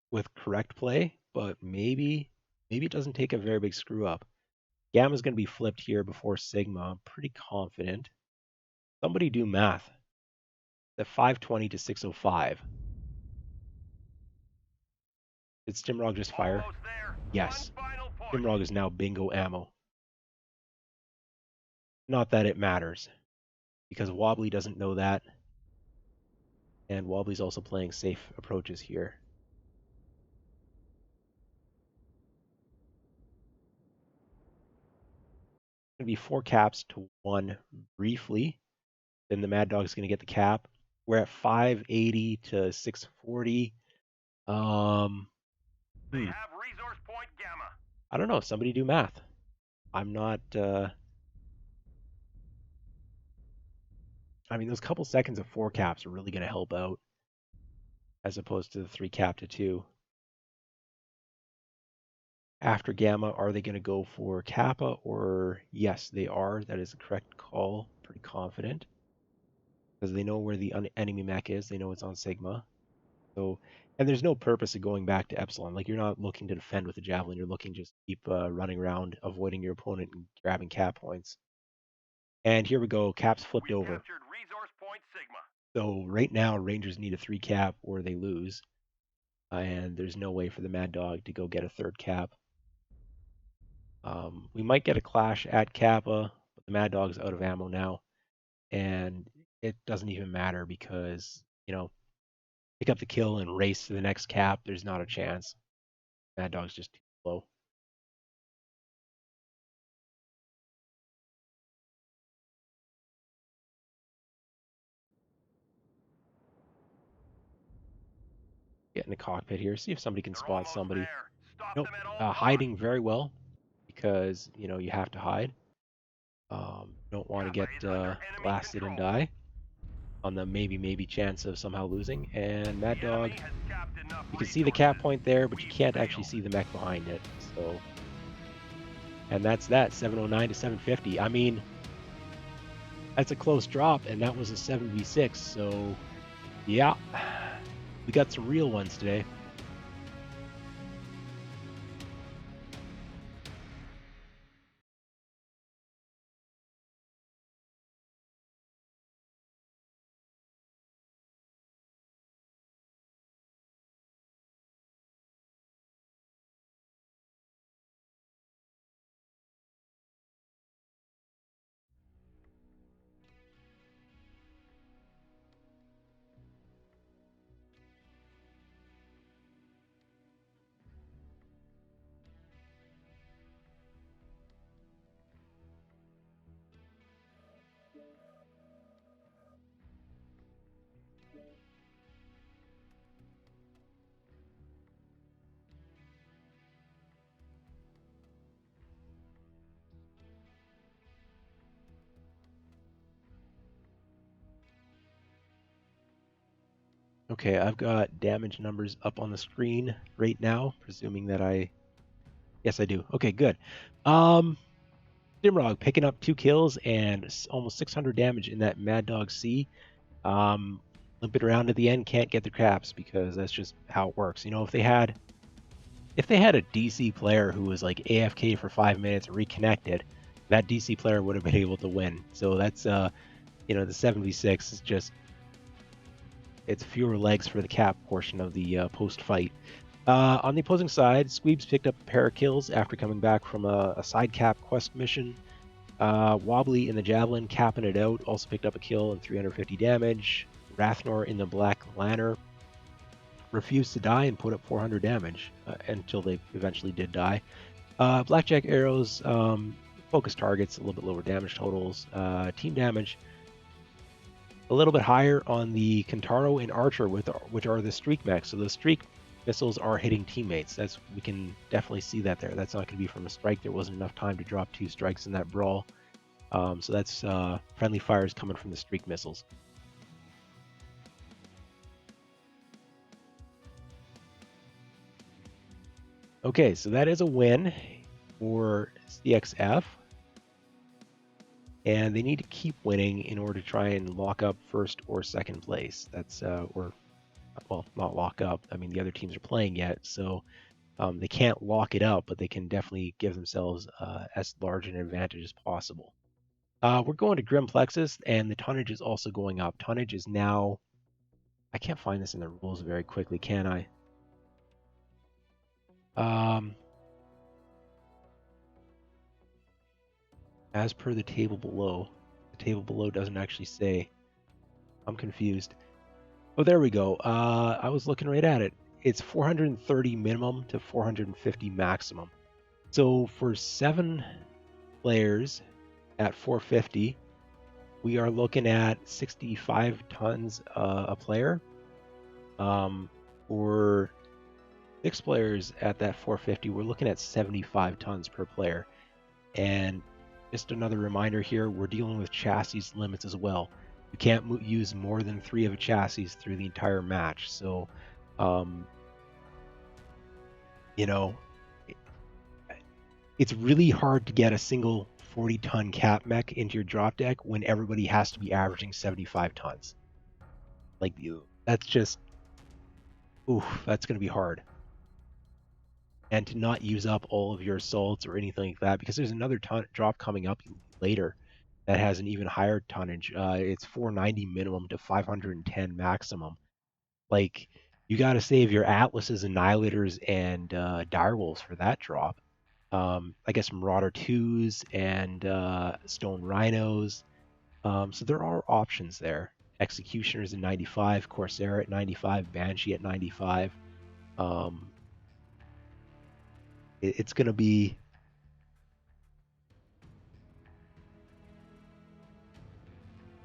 with correct play, but maybe it doesn't take a very big screw up. Gamma's going to be flipped here before Sigma. I'm pretty confident. Somebody do math. At 520 to 605. Did Stimrog just fire? Yes. Stimrog is now bingo ammo. Not that it matters, because Wobbly doesn't know that, and Wobbly's also playing safe approaches here. Going to be 4 caps to 1 briefly. Then the Mad Dog's going to get the cap. We're at 580 to 640. They have resource point Gamma. I don't know. Somebody do math. I'm not. I mean, those couple seconds of 4 caps are really going to help out, as opposed to the 3 cap to 2. After Gamma, are they going to go for Kappa or yes, they are. That is the correct call. Pretty confident. Because they know where the enemy mech is. They know it's on Sigma. So, and there's no purpose of going back to Epsilon. Like, you're not looking to defend with a javelin. You're looking to just keep running around, avoiding your opponent and grabbing cap points. And here we go. Cap's flipped over. Resource point Sigma. So right now, Rangers need a 3 cap or they lose. And there's no way for the Mad Dog to go get a 3rd cap. We might get a clash at Kappa, but the Mad Dog's out of ammo now. And it doesn't even matter because, pick up the kill and race to the next cap. There's not a chance. Mad Dog's just too slow. Get in the cockpit here. See if somebody can spot somebody. Nope. Hiding very well because, you have to hide. Don't want to get blasted and die on the maybe chance of somehow losing. And Mad Dog, you can see the cap point there, but you can't actually see the mech behind it. So, and that's that, 709 to 750. I mean, that's a close drop, and that was a 7v6. So, yeah, we got some real ones today. Okay, I've got damage numbers up on the screen right now, presuming that yes, I do. Okay, good. Um, Dimrog picking up 2 kills and almost 600 damage in that Mad Dog C. Limping around at the end, can't get the craps because that's just how it works. You know, if they had a DC player who was like AFK for 5 minutes, reconnected, that DC player would have been able to win. So that's the 7v6 is just it's fewer legs for the cap portion of the post fight. On the opposing side, Squeebs picked up a pair of kills after coming back from a side cap quest mission. Wobbly in the Javelin capping it out, also picked up a kill and 350 damage. Rathnor in the Black Lantern refused to die and put up 400 damage until they eventually did die. Blackjack arrows, focus targets, a little bit lower damage totals. Team damage, a little bit higher on the Kentaro and Archer, which are the streak mechs. So the streak missiles are hitting teammates. We can definitely see that there. That's not going to be from a strike. There wasn't enough time to drop 2 strikes in that brawl. So that's friendly fires coming from the streak missiles. Okay, so that is a win for CXF. And they need to keep winning in order to try and lock up first or second place. Well, not lock up. I mean, the other teams are playing yet, so they can't lock it up, but they can definitely give themselves as large an advantage as possible. We're going to Grim Plexus, and the tonnage is also going up. Tonnage is now... I can't find this in the rules very quickly, can I? As per the table below. The table below doesn't actually say. I'm confused. Oh, there we go. I was looking right at it. It's 430 minimum to 450 maximum. So for 7 players at 450, we are looking at 65 tons a player. For 6 players at that 450, we're looking at 75 tons per player. And just another reminder here, we're dealing with chassis limits as well. You can't use more than 3 of a chassis through the entire match. So, it's really hard to get a single 40-ton cap mech into your drop deck when everybody has to be averaging 75 tons. That's just, that's going to be hard. And to not use up all of your assaults or anything like that, because there's another drop coming up later that has an even higher tonnage. It's 490 minimum to 510 maximum. You got to save your Atlases, Annihilators, and Direwolves for that drop. I guess Marauder 2s and Stone Rhinos. So there are options there. Executioners at 95, Corsair at 95, Banshee at 95. It's going to be...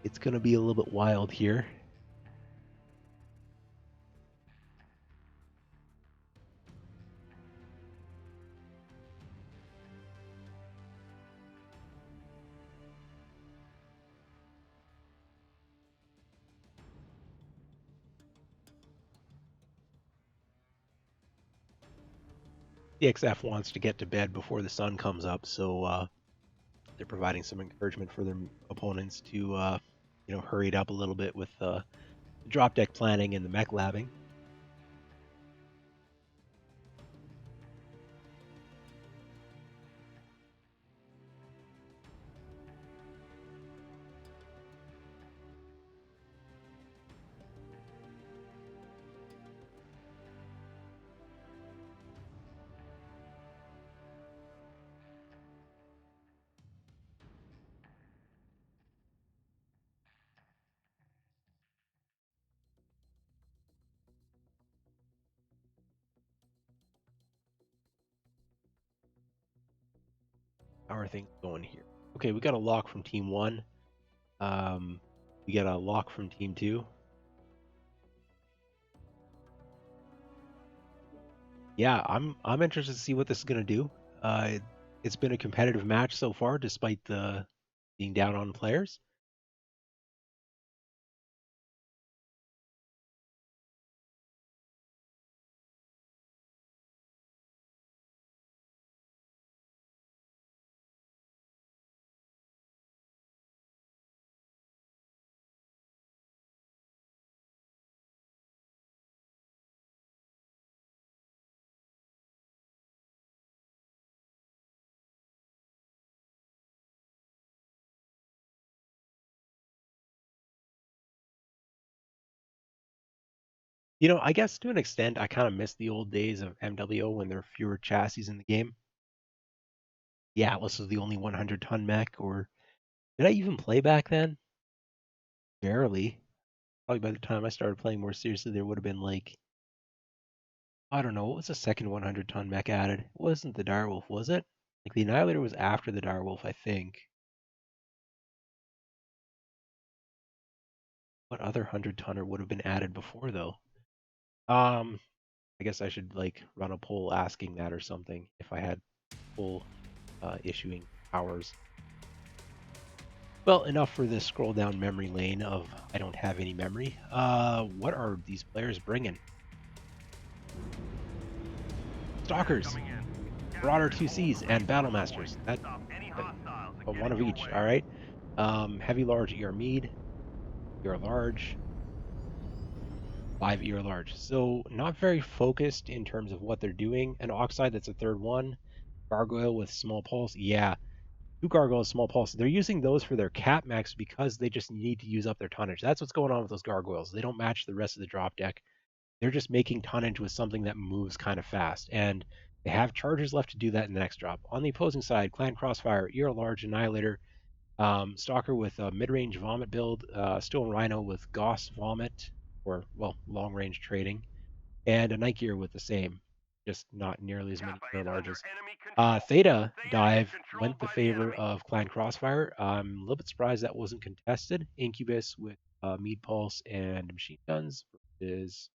It's going to be a little bit wild here. The XF wants to get to bed before the sun comes up, so they're providing some encouragement for their opponents to, hurry it up a little bit with the drop deck planning and the mech labbing. How are things going here? Okay, we got a lock from Team 1. We got a lock from Team 2. Yeah, I'm interested to see what this is going to do. It's been a competitive match so far, despite the being down on players. I guess to an extent, I kind of miss the old days of MWO when there were fewer chassis in the game. The Atlas was the only 100-ton mech, or did I even play back then? Barely. Probably by the time I started playing more seriously, there would have been like, I don't know, what was the second 100-ton mech added? It wasn't the Direwolf, was it? Like the Annihilator was after the Direwolf, I think. What other 100-tonner would have been added before though? I guess I should like run a poll asking that or something if I had full issuing powers. Well, enough for this scroll down memory lane of I don't have any memory. What are these players bringing? Stalkers, Marauder 2Cs, and Battle Masters. One of each. All right. Heavy large ER Mead, ER large, 5 ER large. So not very focused in terms of what they're doing. An Oxide, that's a third one. Gargoyle with small pulse. Yeah, 2 Gargoyles, small pulse. They're using those for their cap max because they just need to use up their tonnage. That's what's going on with those Gargoyles. They don't match the rest of the drop deck. They're just making tonnage with something that moves kind of fast. And they have charges left to do that in the next drop. On the opposing side, Clan Crossfire, ER large, Annihilator, Stalker with a mid-range vomit build, Stone Rhino with Goss vomit, or, well, long-range trading, and a Night Gear with the same, just not nearly as many ER larges. Theta Dive went the favor of Clan Crossfire. I'm a little bit surprised that wasn't contested. Incubus with Mead Pulse and machine guns versus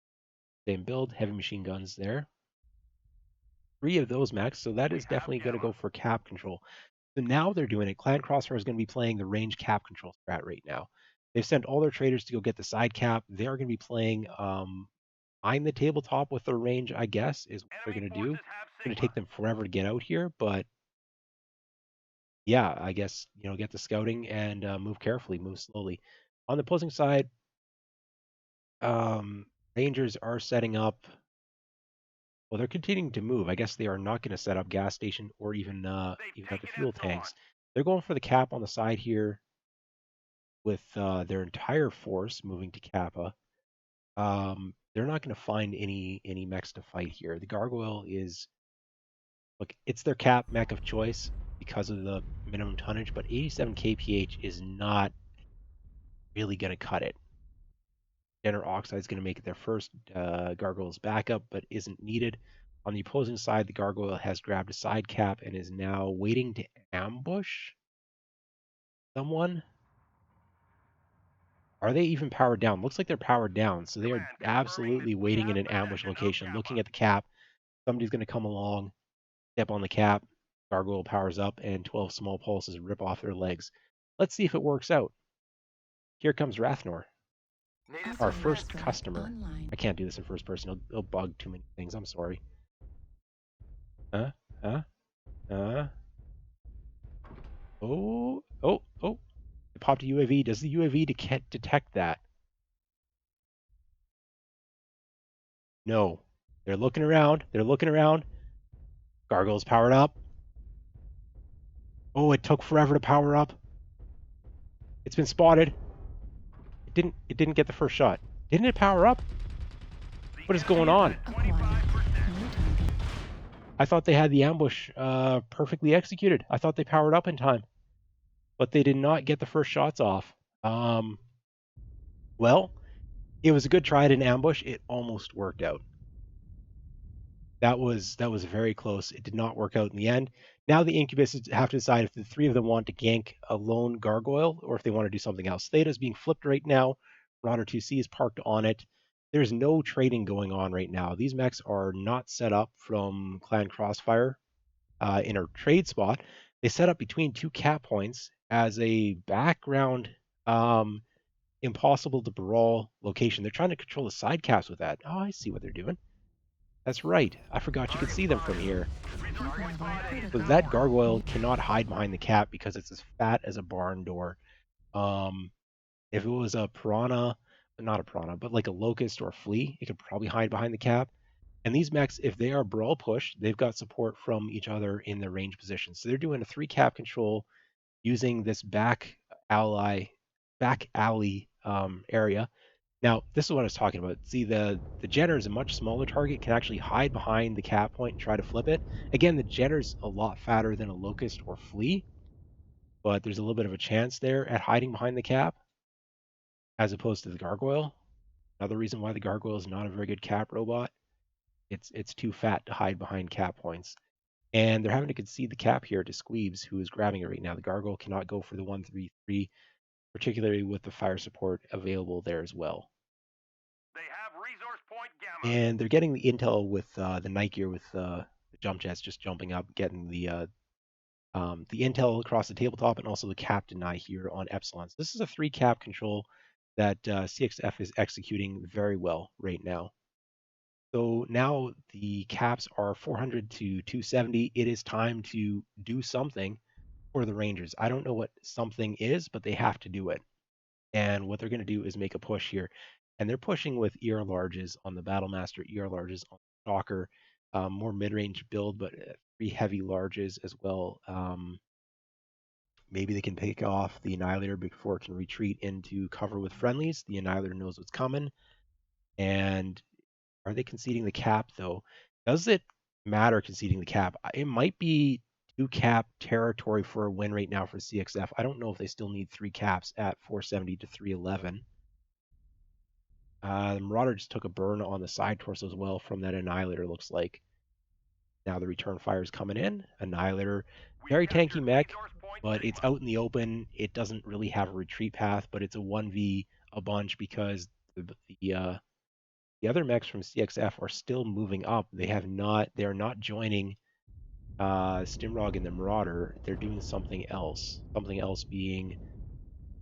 same build, heavy machine guns there. 3 of those mechs, so that is definitely going to go for cap control. So now they're doing it. Clan Crossfire is going to be playing the range cap control strat right now. They've sent all their traders to go get the side cap. They are going to be playing behind the tabletop with their range, I guess, is what they're going to do. It's going to take them forever to get out here, but yeah, I guess, get the scouting and move carefully, move slowly. On the opposing side, Rangers are setting up. Well, they're continuing to move. I guess they are not going to set up gas station or even at the fuel tanks. They're going for the cap on the side here with their entire force moving to Kappa. They're not going to find any mechs to fight here. The Gargoyle is, look, it's their cap mech of choice because of the minimum tonnage, but 87 kph is not really going to cut it. Jenner Oxide is going to make it their first Gargoyle's backup, but isn't needed. On the opposing side, the Gargoyle has grabbed a side cap and is now waiting to ambush someone. Are they even powered down? Looks like they're powered down, so they are absolutely waiting in an ambush location, looking at the cap. Somebody's going to come along, step on the cap, Gargoyle powers up, and 12 small pulses rip off their legs. Let's see if it works out. Here comes Rathnor, our first customer. I can't do this in first person. It'll bug too many things. I'm sorry. Huh? Huh? Oh, oh, oh. It popped a UAV. Does the UAV detect that? No. They're looking around. They're looking around. Gargoyle's powered up. Oh, it took forever to power up. It's been spotted. It didn't get the first shot. Didn't it power up? What is going on? I thought they had the ambush perfectly executed. I thought they powered up in time. But they did not get the first shots off. Well, it was a good try at an ambush. It almost worked out. That was very close. It did not work out in the end. Now the Incubuses have to decide if the 3 of them want to gank a lone Gargoyle or if they want to do something else. Theta is being flipped right now. Marauder 2C is parked on it. There's no trading going on right now. These mechs are not set up from Clan Crossfire in a trade spot. They set up between 2 cap points as a background impossible to brawl location. They're trying to control the side caps with that. Oh, I see what they're doing. That's right. I forgot you could see them from here. So that Gargoyle cannot hide behind the cap because it's as fat as a barn door. If it was a piranha, not a piranha, but like a locust or a flea, it could probably hide behind the cap. And these mechs, if they are brawl push, they've got support from each other in their range positions. So they're doing a 3 cap control using this back alley area. Now, this is what I was talking about. See, the Jenner is a much smaller target, can actually hide behind the cap point and try to flip it. Again, the Jenner's a lot fatter than a Locust or Flea, but there's a little bit of a chance there at hiding behind the cap, as opposed to the Gargoyle. Another reason why the Gargoyle is not a very good cap robot. It's too fat to hide behind cap points. And they're having to concede the cap here to Squeebs, who is grabbing it right now. The Gargoyle cannot go for the 1-3-3, particularly with the fire support available there as well. They have resource point Gamma. And they're getting the intel with the Night Gear with the jump jets just jumping up, getting the intel across the tabletop, and also the cap deny here on Epsilon. So this is a 3 cap control that CXF is executing very well right now. So now the caps are 400 to 270. It is time to do something for the Rangers. I don't know what something is, but they have to do it. And what they're going to do is make a push here. And they're pushing with ER larges on the Battlemaster, ER larges on the Stalker, more mid-range build, but 3 heavy larges as well. Maybe they can pick off the Annihilator before it can retreat into cover with friendlies. The Annihilator knows what's coming. And are they conceding the cap, though? Does it matter conceding the cap? It might be 2 cap territory for a win right now for CXF. I don't know if they still need 3 caps at 470 to 311. The Marauder just took a burn on the side torso as well from that Annihilator, looks like. Now the return fire is coming in. Annihilator, very tanky mech, but it's out in the open. It doesn't really have a retreat path, but it's a 1v a bunch because the other mechs from CXF are still moving up. They are not joining Stimrog and the Marauder. They're doing something else. Something else being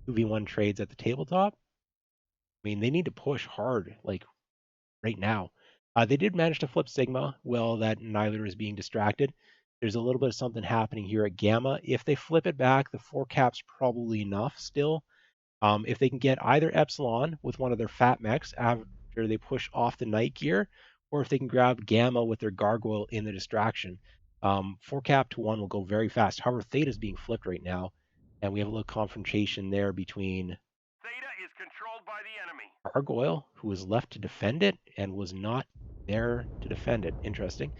2v1 trades at the tabletop. I mean, they need to push hard, like right now. They did manage to flip Sigma while that Annihilator is being distracted. There's a little bit of something happening here at Gamma. If they flip it back, the 4 cap's probably enough still. If they can get either Epsilon with one of their fat mechs after they push off the Night Gear, or if they can grab Gamma with their Gargoyle in the distraction. 4 cap to 1 will go very fast. However, Theta is being flipped right now, and we have a little confrontation there between Theta is controlled by the enemy. Gargoyle, who was left to defend it and was not there to defend it. Interesting.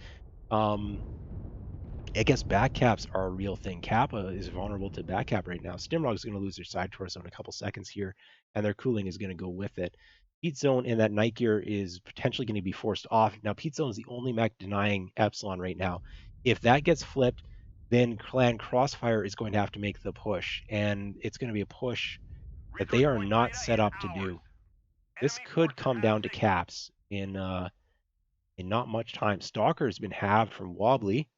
I guess back caps are a real thing. Kappa is vulnerable to back cap right now. Stimrog is going to lose their side torso in a couple seconds here, and their cooling is going to go with it. Pete Zone and that Night Gear is potentially going to be forced off. Now, Pete Zone is the only mech denying Epsilon right now. If that gets flipped, then Clan Crossfire is going to have to make the push, and it's going to be a push that they are not set up to do. This could come down to caps in not much time. Stalker has been halved from Wobbly.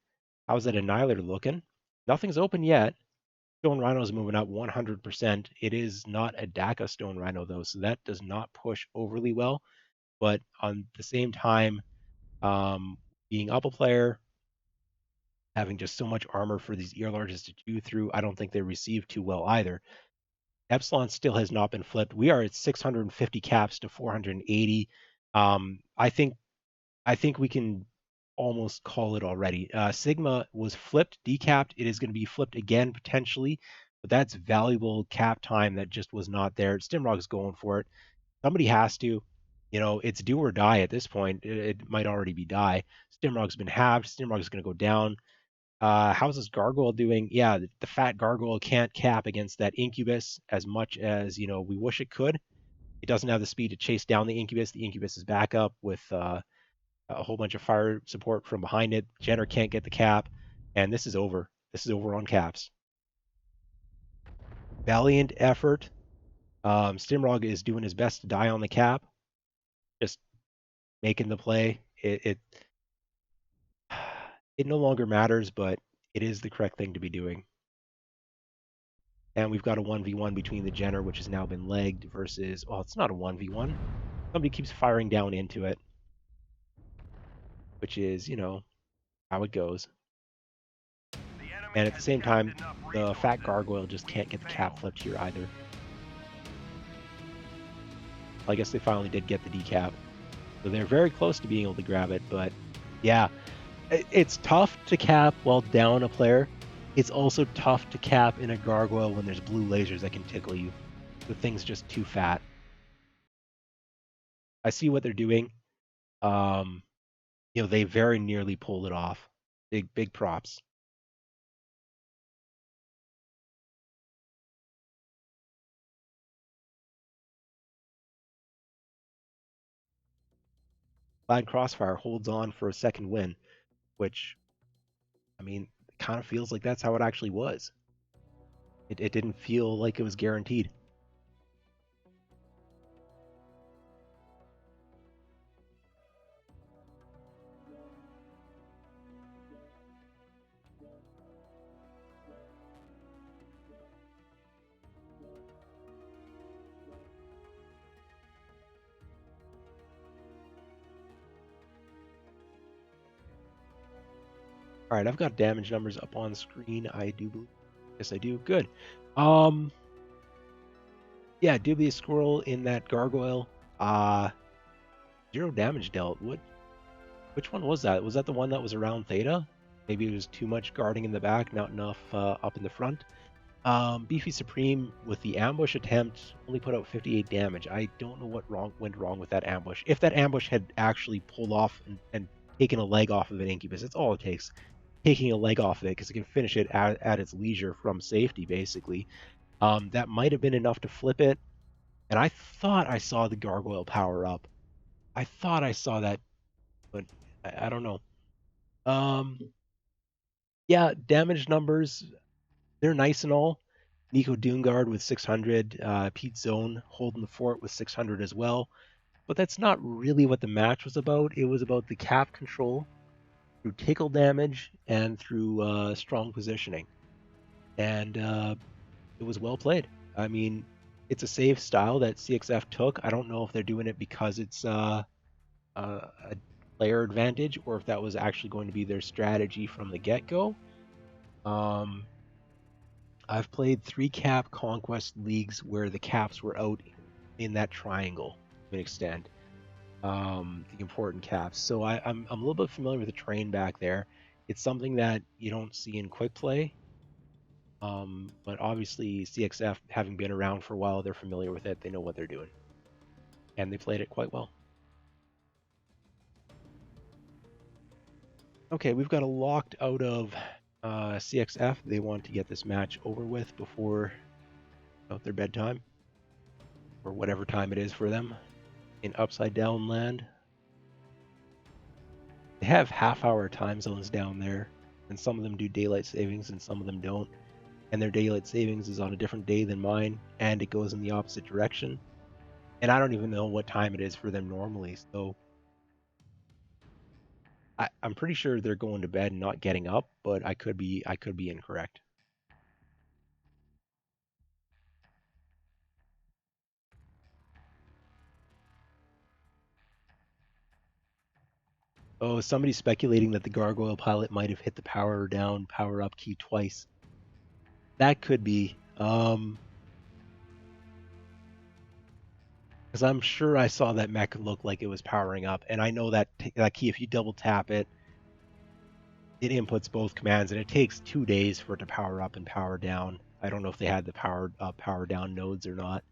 How's that Annihilator looking? Nothing's open yet. Stone Rhino is moving up 100%. It is not a DACA Stone Rhino, though, so that does not push overly well. But on the same time, being up a player, having just so much armor for these ear larges to chew through, I don't think they receive too well either. Epsilon still has not been flipped. We are at 650 caps to 480. I think we can almost call it already. Sigma was flipped, decapped. It is going to be flipped again potentially, but that's valuable cap time that just was not there. Stimrog's going for it. Somebody has to. It's do or die at this point. It might already be die. Stimrog's been halved. Stimrog's going to go down. How's this Gargoyle doing? Yeah, the fat Gargoyle can't cap against that Incubus as much as, we wish it could. It doesn't have the speed to chase down the Incubus. The Incubus is back up with a whole bunch of fire support from behind it. Jenner can't get the cap, and this is over. This is over on caps. Valiant effort. Stimrog is doing his best to die on the cap, just making the play. It no longer matters, but it is the correct thing to be doing. And we've got a 1v1 between the Jenner, which has now been legged, versus, well, it's not a 1v1. Somebody keeps firing down into it, which is, how it goes. And at the same time, the fat Gargoyle just can't get the cap flipped here either. I guess they finally did get the decap. So they're very close to being able to grab it, but yeah, it's tough to cap while down a player. It's also tough to cap in a Gargoyle when there's blue lasers that can tickle you. The thing's just too fat. I see what they're doing. They very nearly pulled it off. Big props. Glad Crossfire holds on for a second win, which, I mean, kind of feels like that's how it actually was. It didn't feel like it was guaranteed. All right, I've got damage numbers up on screen. I do believe. Yes, I do. Good. Yeah, Dubious Squirrel in that gargoyle. 0 damage dealt. Which one was that? Was that the one that was around Theta? Maybe it was too much guarding in the back, not enough up in the front. Beefy Supreme with the ambush attempt only put out 58 damage. I don't know what went wrong with that ambush. If that ambush had actually pulled off and taken a leg off of an Incubus, that's all it takes. Taking a leg off of it because it can finish it at its leisure from safety, basically. That might have been enough to flip it. And I thought I saw the gargoyle power up. I thought I saw that, but I don't know. Yeah, damage numbers, they're nice and all. Nico Doongard with 600, Pete Zone holding the fort with 600 as well. But that's not really what the match was about. It was about the cap control through tickle damage and through strong positioning. And it was well played. I mean, it's a safe style that CXF took. I don't know if they're doing it because it's a player advantage or if that was actually going to be their strategy from the get-go. I've played 3 cap conquest leagues where the caps were out in that triangle to an extent, the important caps. So I'm a little bit familiar with the terrain back there. It's something that you don't see in quick play, but obviously CXF, having been around for a while, they're familiar with it. They know what they're doing, and they played it quite well. Okay, we've got a locked out of CXF. They want to get this match over with before their bedtime, or whatever time it is for them in Upside Down Land. They have half-hour time zones down there, and some of them do daylight savings and some of them don't. And their daylight savings is on a different day than mine, and it goes in the opposite direction. And I don't even know what time it is for them normally, so I'm pretty sure they're going to bed and not getting up, but I could be incorrect. Oh, somebody's speculating that the gargoyle pilot might have hit the power down, power up key twice. That could be. Because I'm sure I saw that mech look like it was powering up, and I know that that key, if you double tap it, it inputs both commands, and it takes 2 days for it to power up and power down. I don't know if they had the power up, power down nodes or not.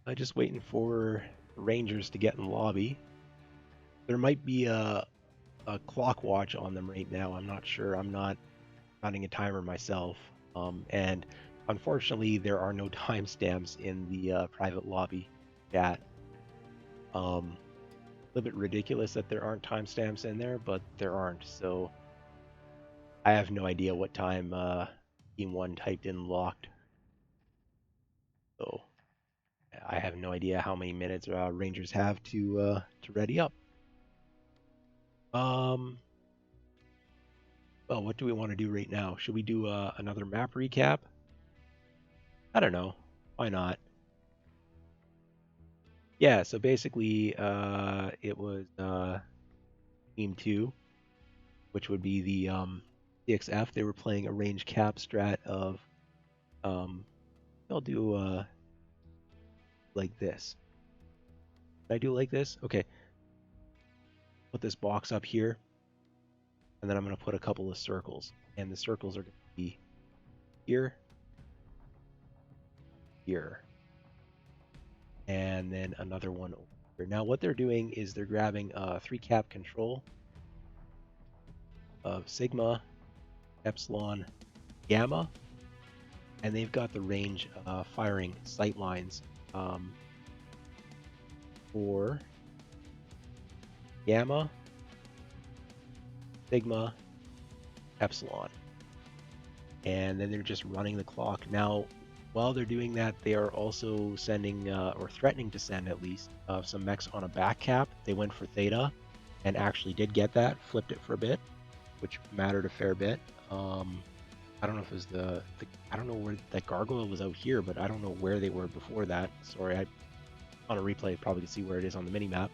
I'm just waiting for Rangers to get in lobby. There might be a clock watch on them right now. I'm not sure. I'm not running a timer myself. And unfortunately, there are no timestamps in the private lobby chat. A little bit ridiculous that there aren't timestamps in there, but there aren't. So I have no idea what time Team 1 typed in locked. So I have no idea how many minutes Rangers have to ready up. Well, what do we want to do right now? Should we do another map recap? I don't know. Why not? Yeah, so basically it was Team 2 which would be the CXF. They were playing a range cap strat of I'll do like this. Can I do it like this? Okay. Put this box up here, and then I'm going to put a couple of circles, and the circles are going to be here, here, and then another one over here. Now what they're doing is they're grabbing a 3-cap control of sigma, epsilon, gamma, and they've got the range firing sight lines for gamma, sigma, epsilon. And then they're just running the clock. Now, while they're doing that, they are also sending, or threatening to send at least, some mechs on a back cap. They went for Theta and actually did get that, flipped it for a bit, which mattered a fair bit. I don't know if it was I don't know where that gargoyle was out here, but I don't know where they were before that. Sorry, on a replay probably could see where it is on the mini map.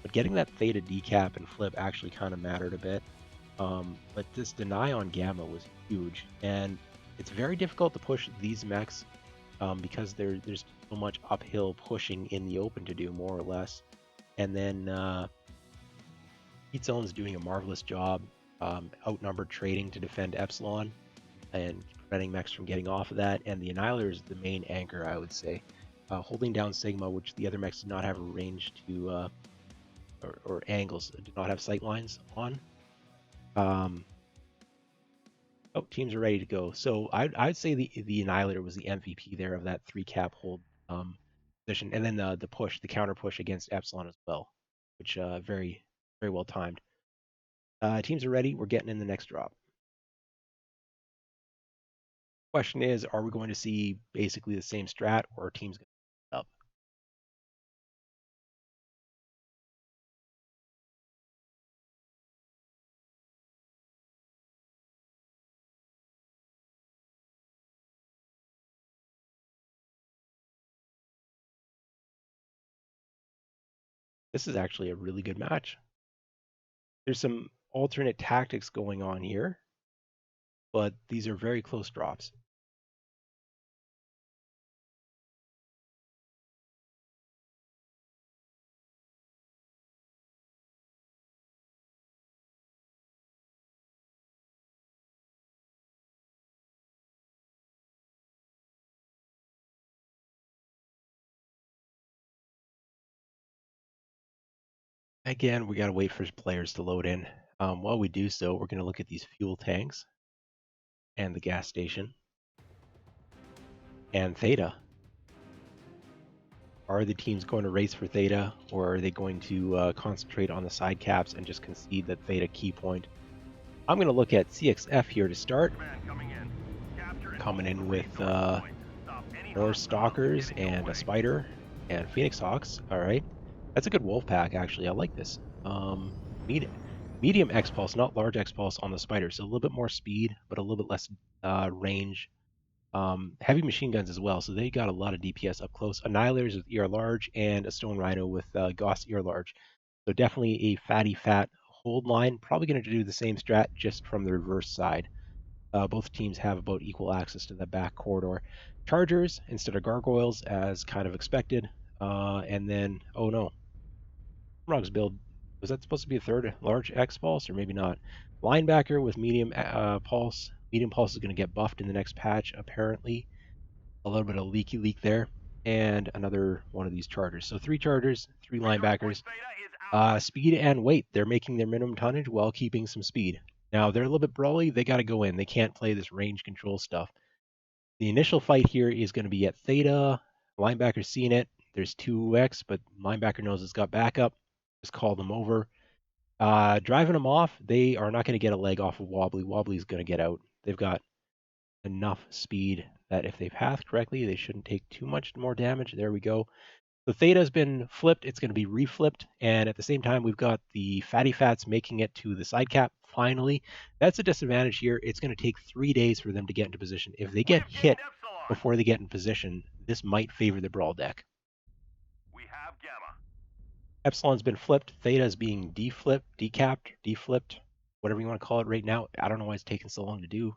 But getting that Theta decap and flip actually kind of mattered a bit. But this deny on Gamma was huge, and it's very difficult to push these mechs because there's so much uphill pushing in the open to do, more or less. And then Heat Zone's doing a marvelous job, outnumbered trading to defend Epsilon and preventing mechs from getting off of that. And the Annihilator is the main anchor, I would say, holding down Sigma, which the other mechs did not have a range to, or angles, did not have sight lines on. Oh, teams are ready to go. So I'd say the Annihilator was the MVP there of that 3-cap hold position, and then the push, the counter push against Epsilon as well, which very very well timed. Teams are ready. We're getting in the next drop. Question is, are we going to see basically the same strat, or are teams going to up? This is actually a really good match. There's some alternate tactics going on here, but these are very close drops. Again, we got to wait for players to load in. While we do so, we're going to look at these fuel tanks and the gas station and Theta. Are the teams going to race for Theta, or are they going to concentrate on the side caps and just concede that Theta key point? I'm going to look at CXF here to start. Coming in with more Stalkers and a Spider and Phoenix Hawks. All right. That's a good wolf pack, actually. I like this. Medium X-Pulse, not large X-Pulse on the Spider. So a little bit more speed, but a little bit less range. Heavy machine guns as well, so they got a lot of DPS up close. Annihilators with ER large and a Stone Rhino with Gauss ER large. So definitely a fatty fat hold line. Probably going to do the same strat, just from the reverse side. Both teams have about equal access to the back corridor. Chargers instead of gargoyles, as kind of expected. And then, oh no, Rog's build, was that supposed to be a third large X pulse, or maybe not? Linebacker with medium pulse. Medium pulse is going to get buffed in the next patch, apparently. A little bit of leaky leak there. And another one of these chargers. So 3 chargers, 3 linebackers. Speed and weight. They're making their minimum tonnage while keeping some speed. Now, they're a little bit brawly. They got to go in. They can't play this range control stuff. The initial fight here is going to be at Theta. Linebacker's seeing it. There's 2X, but linebacker knows it's got backup. Just call them over. Driving them off, they are not going to get a leg off of Wobbly. Wobbly's going to get out. They've got enough speed that if they path correctly, they shouldn't take too much more damage. There we go. The Theta's been flipped. It's going to be reflipped. And at the same time, we've got the Fatty Fats making it to the side cap finally. That's a disadvantage here. It's going to take 3 days for them to get into position. If they get hit before they get in position, this might favor the Brawl deck. We have Gamma. Epsilon's been flipped. Theta is being deflipped, decapped, deflipped. whatever you want to call it right now. I don't know why it's taking so long to do.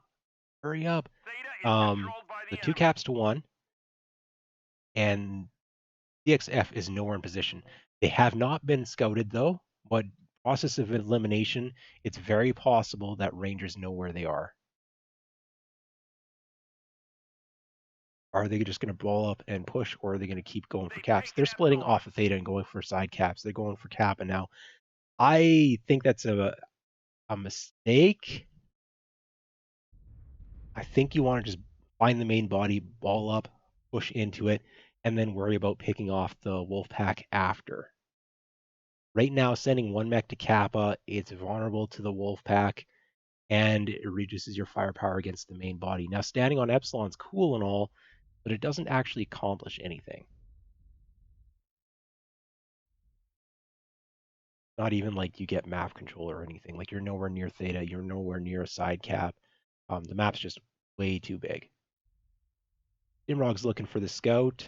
Hurry up. Theta is Um, controlled by the the two enemy. caps to one, and CXF is nowhere in position. They have not been scouted though, but process of elimination, it's very possible that Rangers know where they are. Are they just going to ball up and push, or are they going to keep going for They've caps? taken They're splitting Epsilon. off of Theta and going for side caps. They're going for Kappa now. I think that's a mistake. I think you want to just find the main body, ball up, push into it, and then worry about picking off the wolf pack after. Right now, sending one mech to Kappa, it's vulnerable to the wolf pack, and it reduces your firepower against the main body. Now, standing on Epsilon's cool and all, but it doesn't actually accomplish anything. Not even like you get map control or anything. Like you're nowhere near Theta, you're nowhere near a side cap. The map's just way too big. Dimrog's looking for the scout.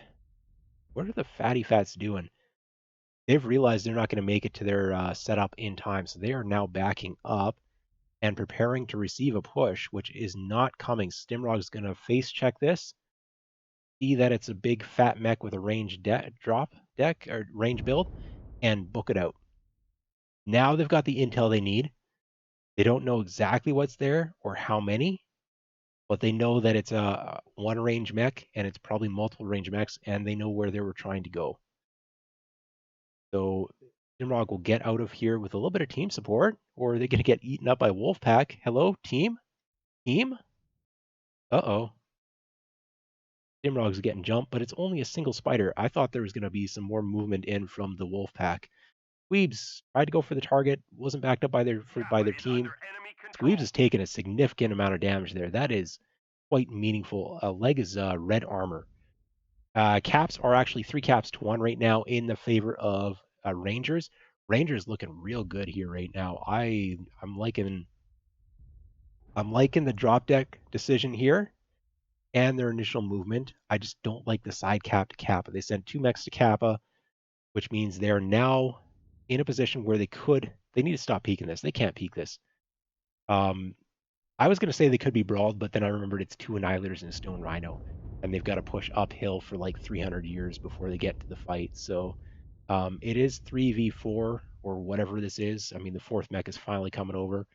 What are the fatty fats doing? They've realized they're not going to make it to their setup in time, so they are now backing up and preparing to receive a push, which is not coming. Stimrog's going to face check this, see that it's a big fat mech with a range drop deck or range build, and book it out. Now they've got the intel they need. They don't know exactly what's there or how many, but they know that it's a one range mech and it's probably multiple range mechs, and they know where they were trying to go. So Nimrog will get out of here with a little bit of team support, or are they going to get eaten up by Wolfpack? Hello, team? Team? Uh-oh. Nimrog's getting jumped, but it's only a single spider. I thought there was going to be some more movement in from the Wolfpack. Squeebs tried to go for the target, wasn't backed up by Kappa their is team. under enemy Squeebs control. has taken a significant amount of damage there. That is quite meaningful. Leg is red armor. Caps are actually 3 caps to 1 right now in the favor of Rangers. Rangers looking real good here right now. I'm liking the drop deck decision here and their initial movement. I just don't like the side cap to Kappa. They sent 2 mechs to Kappa, which means they're now in a position where they need to stop peeking this. They can't peek this. I was going to say they could be brawled, but then I remembered it's 2 Annihilators and a Stone Rhino, and they've got to push uphill for like 300 years before they get to the fight. So it is 3v4 or whatever this is. I mean, the 4th mech is finally coming over,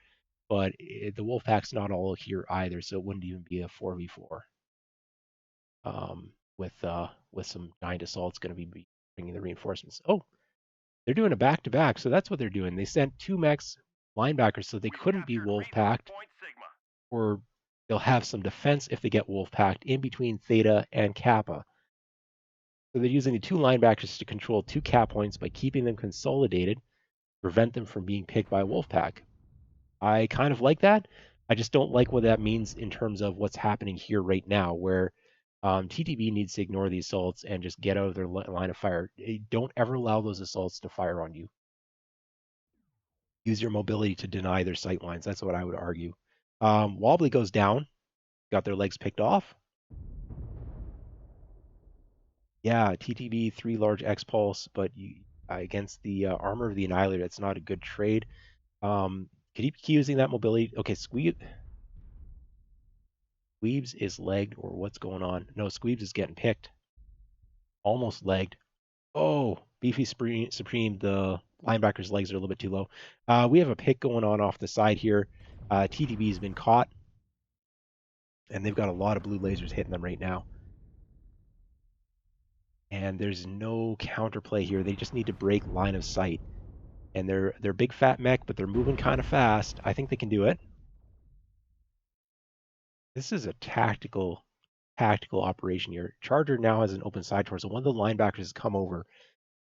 but the Wolfpack's not all here either, so it wouldn't even be a 4v4. With some giant assaults going to be bringing the reinforcements. Oh, they're doing a back-to-back, so that's what they're doing. They sent 2 mechs linebackers, so they We've couldn't be captured Wolf-packed, Point Sigma. or they'll have some defense if they get Wolf-packed in between Theta and Kappa. So they're using the 2 linebackers to control 2 cap points by keeping them consolidated, prevent them from being picked by a Wolfpack. I kind of like that. I just don't like what that means in terms of what's happening here right now, where TTB needs to ignore the assaults and just get out of their line of fire. Don't ever allow those assaults to fire on you. Use your mobility to deny their sight lines. That's what I would argue. Wobbly goes down, got their legs picked off. Yeah, TTB 3 large X pulse, but against the armor of the Annihilator, that's not a good trade. Could he keep using that mobility? Okay, Squeebs is legged, or what's going on? No, Squeebs is getting picked. Almost legged. Oh, Beefy Supreme, the linebacker's legs are a little bit too low. We have a pick going on off the side here. TTB's been caught, and they've got a lot of blue lasers hitting them right now. And there's no counterplay here. They just need to break line of sight. And they're big fat mech, but they're moving kind of fast. I think they can do it. This is a tactical operation here. Charger now has an open side tour, so one of the linebackers has come over.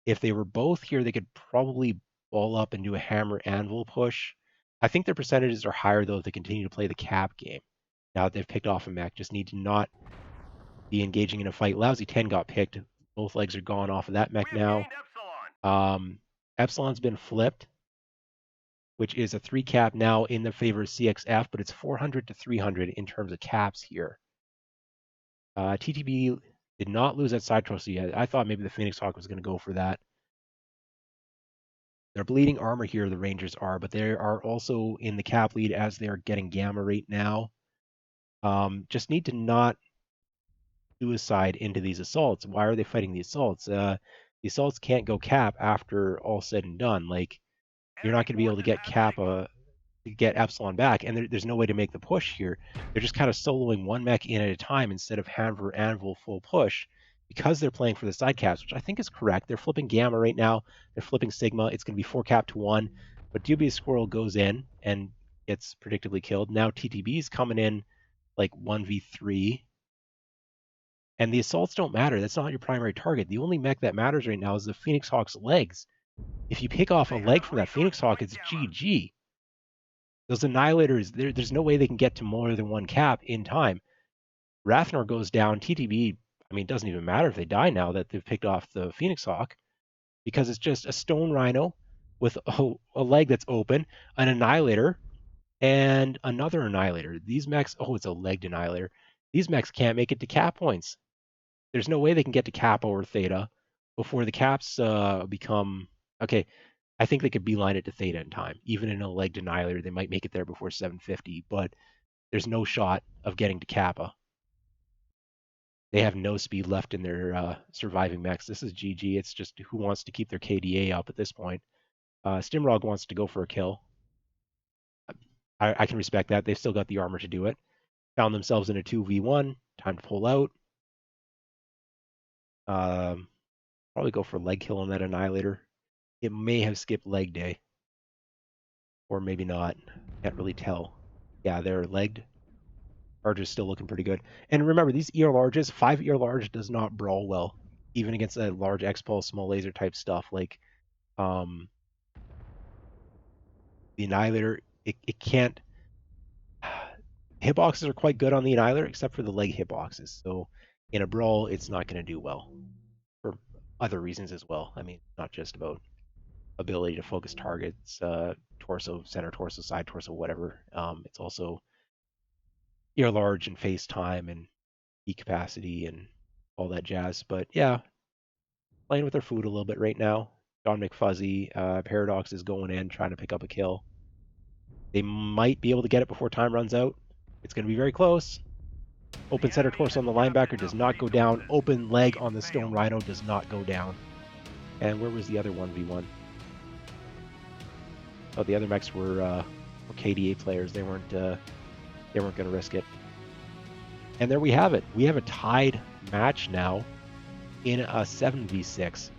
If they were both here, they could probably ball up and do a hammer anvil push. I think their percentages are higher though if they continue to play the cap game. Now that they've picked off a mech, just need to not be engaging in a fight. Lousy 10 got picked. Both legs are gone off of that We mech have now. gained Epsilon. Epsilon's been flipped, which is a 3 cap now in the favor of CXF, but it's 400 to 300 in terms of caps here. TTB did not lose that side thrust yet. I thought maybe the Phoenix Hawk was going to go for that. They're bleeding armor here, the Rangers are, but they are also in the cap lead as they are getting gamma right now. Just need to not suicide into these assaults. Why are they fighting the assaults? The assaults can't go cap after all said and done. Like, you're not Enemy going to be able to forces get have signal. get Epsilon back, and there's no way to make the push here. They're just kind of soloing one mech in at a time instead of hand for anvil full push because they're playing for the side caps, which I think is correct. They're flipping Gamma right now. They're flipping Sigma. It's going to be 4 cap to 1, but Dubious Squirrel goes in and gets predictably killed. Now TTB is coming in like 1v3, and the assaults don't matter. That's not your primary target. The only mech that matters right now is the Phoenix Hawk's legs. If you pick off a They leg have from that resource Phoenix Hawk, point it's Gamma. GG. Those Annihilators, there's no way they can get to more than 1 cap in time. Rathnor goes down. TTB, I mean, it doesn't even matter if they die now that they've picked off the Phoenix Hawk because it's just a Stone Rhino with a leg that's open, an Annihilator, and another Annihilator. These mechs, it's a legged Annihilator. These mechs can't make it to cap points. There's no way they can get to Kappa or Theta before the caps become okay. I think they could beeline it to Theta in time. Even in a legged Annihilator, they might make it there before 750, but there's no shot of getting to Kappa. They have no speed left in their surviving mechs. This is GG. It's just who wants to keep their KDA up at this point. Stimrog wants to go for a kill. I can respect that. They've still got the armor to do it. Found themselves in a 2v1. Time to pull out. Probably go for leg kill on that Annihilator. It may have skipped leg day. Or maybe not. Can't really tell. Yeah, they're legged. Large is still looking pretty good. And remember, these ER larges, 5 ER large does not brawl well, even against that large X-Pulse, small laser type stuff. Like, the Annihilator, it can't. Hitboxes are quite good on the Annihilator, except for the leg hitboxes. So in a brawl, it's not going to do well for other reasons as well. I mean, not just about ability to focus targets, torso, center torso, side torso, whatever. It's also ER large and face time and E capacity and all that jazz. But yeah, playing with their food a little bit right now. John McFuzzy, Paradox is going in, trying to pick up a kill. They might be able to get it before time runs out. It's going to be very close. Open The center enemy torso has on the tapped linebacker does enough not go down. resources. Open leg We've on the Stone failed. Rhino does not go down. And where was the other 1v1? Oh, the other mechs were KDA players. They weren't going to risk it. And there we have it. We have a tied match now in a 7v6.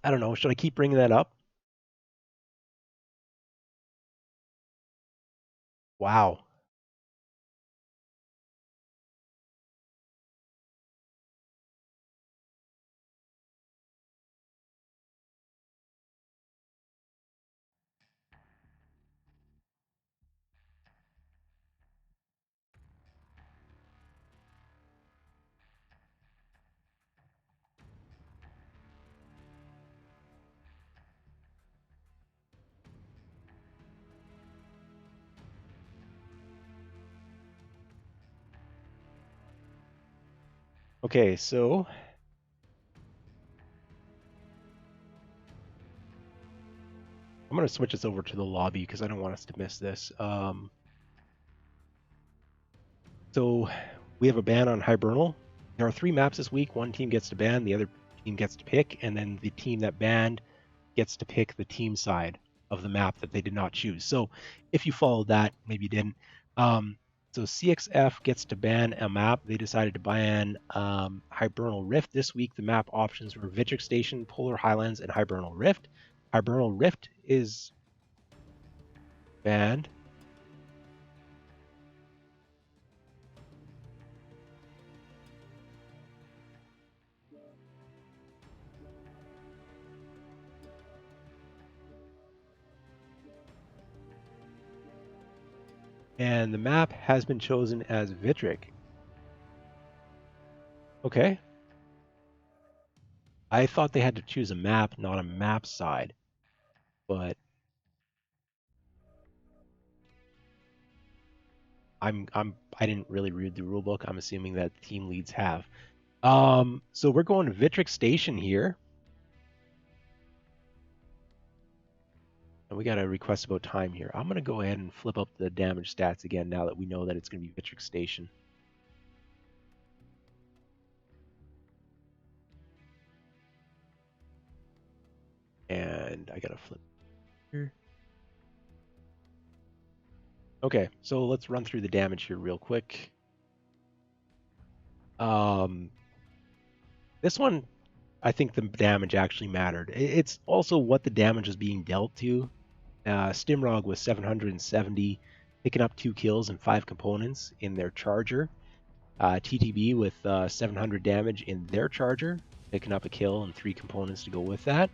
I don't know. Should I keep bringing that up? Wow. Okay, so I'm going to switch this over to the lobby because I don't want us to miss this. So we have a ban on Hibernal. There are 3 maps this week. One team gets to ban, the other team gets to pick, and then the team that banned gets to pick the team side of the map that they did not choose. So if you followed that, maybe you didn't. So CXF gets to ban a map. They decided to ban Hibernal Rift. This week, the map options were Vitric Station, Polar Highlands, and Hibernal Rift. Hibernal Rift is banned. And the map has been chosen as Vitric. Okay. I thought they had to choose a map, not a map side. But I didn't really read the rulebook. I'm assuming that team leads have. So we're going to Vitric Station here. And we got a request about time here. I'm going to go ahead and flip up the damage stats again now that we know that it's going to be Vitric Station. And I got to flip here. Okay, so let's run through the damage here real quick. This one, I think the damage actually mattered. It's also what the damage is being dealt to. Stimrog was 770, picking up 2 kills and 5 components in their charger. TTB with 700 damage in their charger, picking up a kill and 3 components to go with that.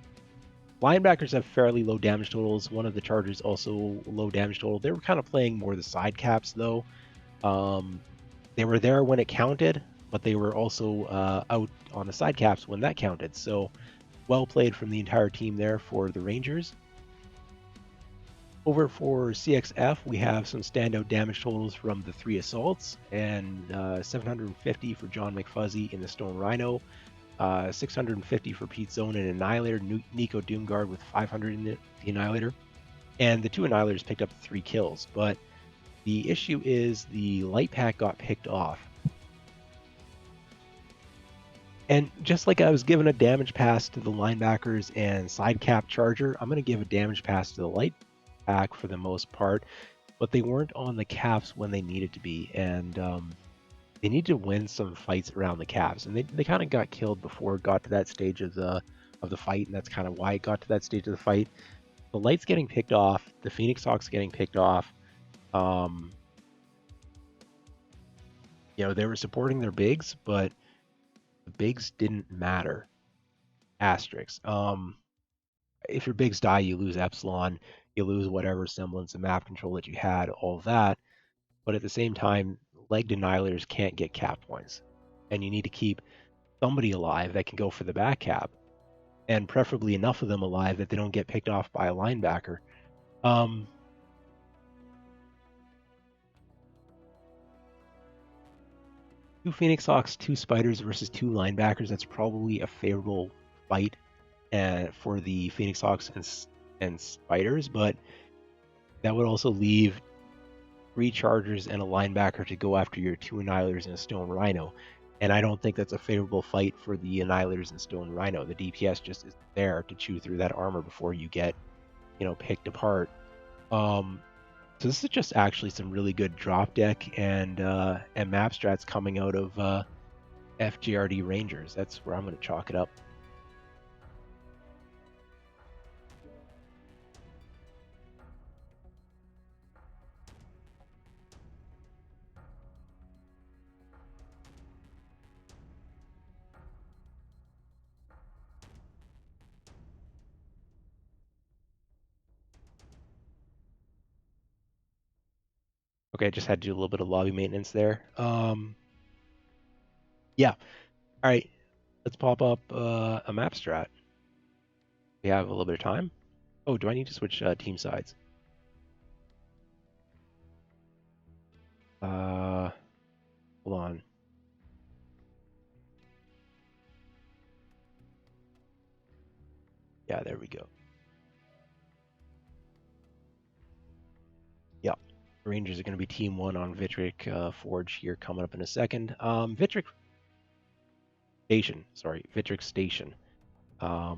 Linebackers have fairly low damage totals. One of the chargers also low damage total. They were kind of playing more the side caps though. They were there when it counted, but they were also out on the side caps when that counted. So well played from the entire team there for the Rangers. Over for CXF, we have some standout damage totals from the 3 assaults, and 750 for John McFuzzy in the Stone Rhino, 650 for Pete Zone and Annihilator, Nico Doomguard with 500 in the Annihilator, and the 2 Annihilators picked up 3 kills. But the issue is the light pack got picked off. And just like I was giving a damage pass to the linebackers and side cap charger, I'm going to give a damage pass to the light pack for the most part, but they weren't on the caps when they needed to be, and they need to win some fights around the caps, and they kind of got killed before it got to that stage of the fight, and that's kind of why it got to that stage of the fight. The light's getting picked off, the Phoenix Hawks getting picked off. They were supporting their bigs, but the bigs didn't matter. Asterisk. If your bigs die, you lose Epsilon, you lose whatever semblance of map control that you had, all that. But at the same time, legged annihilators can't get cap points. And you need to keep somebody alive that can go for the back cap. And preferably enough of them alive that they don't get picked off by a linebacker. 2 Phoenix Hawks, 2 Spiders versus 2 linebackers. That's probably a favorable fight for the Phoenix Hawks and Spiders, but that would also leave 3 Chargers and a linebacker to go after your 2 Annihilators and a Stone Rhino. And I don't think that's a favorable fight for the Annihilators and Stone Rhino. The DPS just isn't there to chew through that armor before you get, picked apart. So this is just actually some really good drop deck and map strats coming out of FJRD Rangers. That's where I'm going to chalk it up. Okay, I just had to do a little bit of lobby maintenance there. Yeah. All right. Let's pop up a map strat. We have a little bit of time. Oh, do I need to switch team sides? Hold on. Yeah, there we go. Yeah. Rangers are going to be team 1 on Vitric Forge here coming up in a second. Vitric Station. Sorry, Vitric Station. Yeah.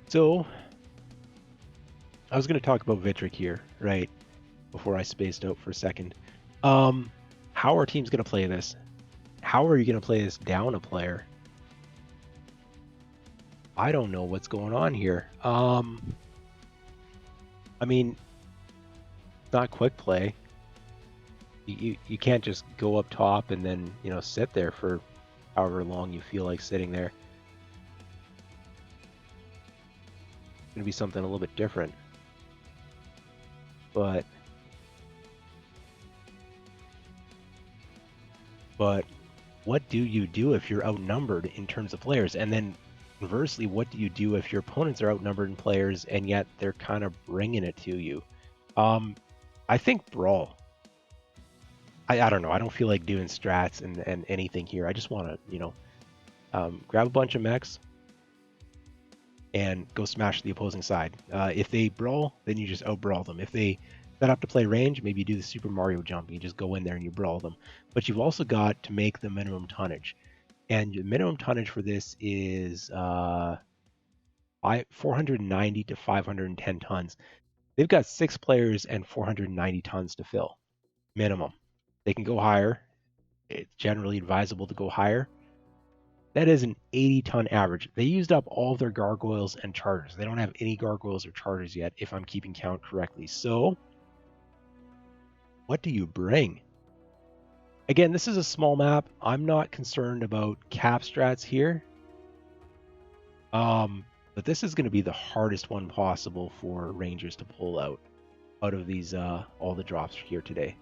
So, I was going to talk about Vitric here, right? Before I spaced out for a second. How are teams going to play this? How are you going to play this down a player? I don't know what's going on here. I mean, it's not quick play. You can't just go up top and then, sit there for however long you feel like sitting there. It's going to be something a little bit different. But what do you do if you're outnumbered in terms of players? And then Conversely, what do you do if your opponents are outnumbered in players and yet they're kind of bringing it to you? I think Brawl. I don't know. I don't feel like doing strats and anything here. I just want to, grab a bunch of mechs and go smash the opposing side. If they brawl, then you just out-brawl them. If they set up to play range, maybe you do the Super Mario jump. You just go in there and you brawl them. But you've also got to make the minimum tonnage. And the minimum tonnage for this is 490 to 510 tons. They've got 6 players and 490 tons to fill, minimum. They can go higher. It's generally advisable to go higher. That is an 80-ton average. They used up all of their gargoyles and charters. They don't have any gargoyles or charters yet, if I'm keeping count correctly. So, what do you bring? Again, this is a small map. I'm not concerned about cap strats here. But this is going to be the hardest one possible for Rangers to pull out of these all the drops here today.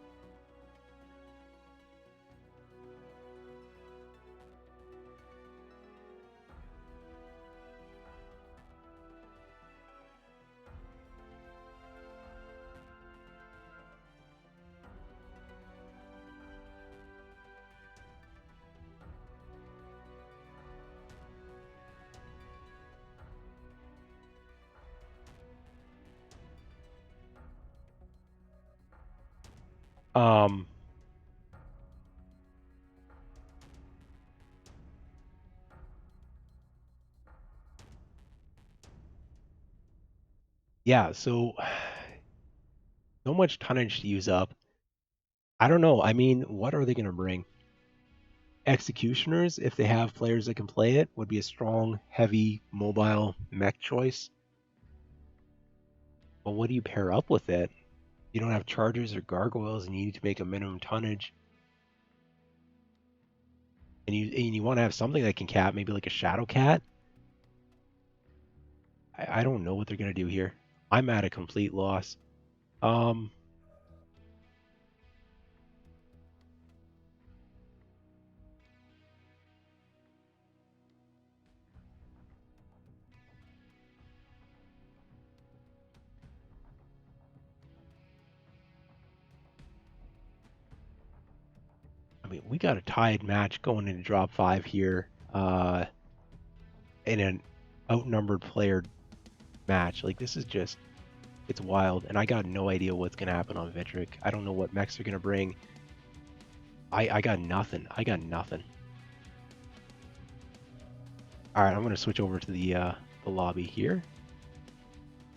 Um, yeah, so much tonnage to use up. I don't know. I mean, what are they going to bring? Executioners, if they have players that can play it, would be a strong, heavy, mobile mech choice. But what do you pair up with it? You don't have chargers or gargoyles, and you need to make a minimum tonnage. And you want to have something that can cap, maybe like a Shadow Cat. I don't know what they're gonna do here. I'm at a complete loss. Um, I mean, we got a tied match going into drop 5 here. In an outnumbered player match. Like this is just it's wild, and I got no idea what's gonna happen on Vitric. I don't know what mechs are gonna bring. I got nothing. I got nothing. All right, I'm gonna switch over to the lobby here.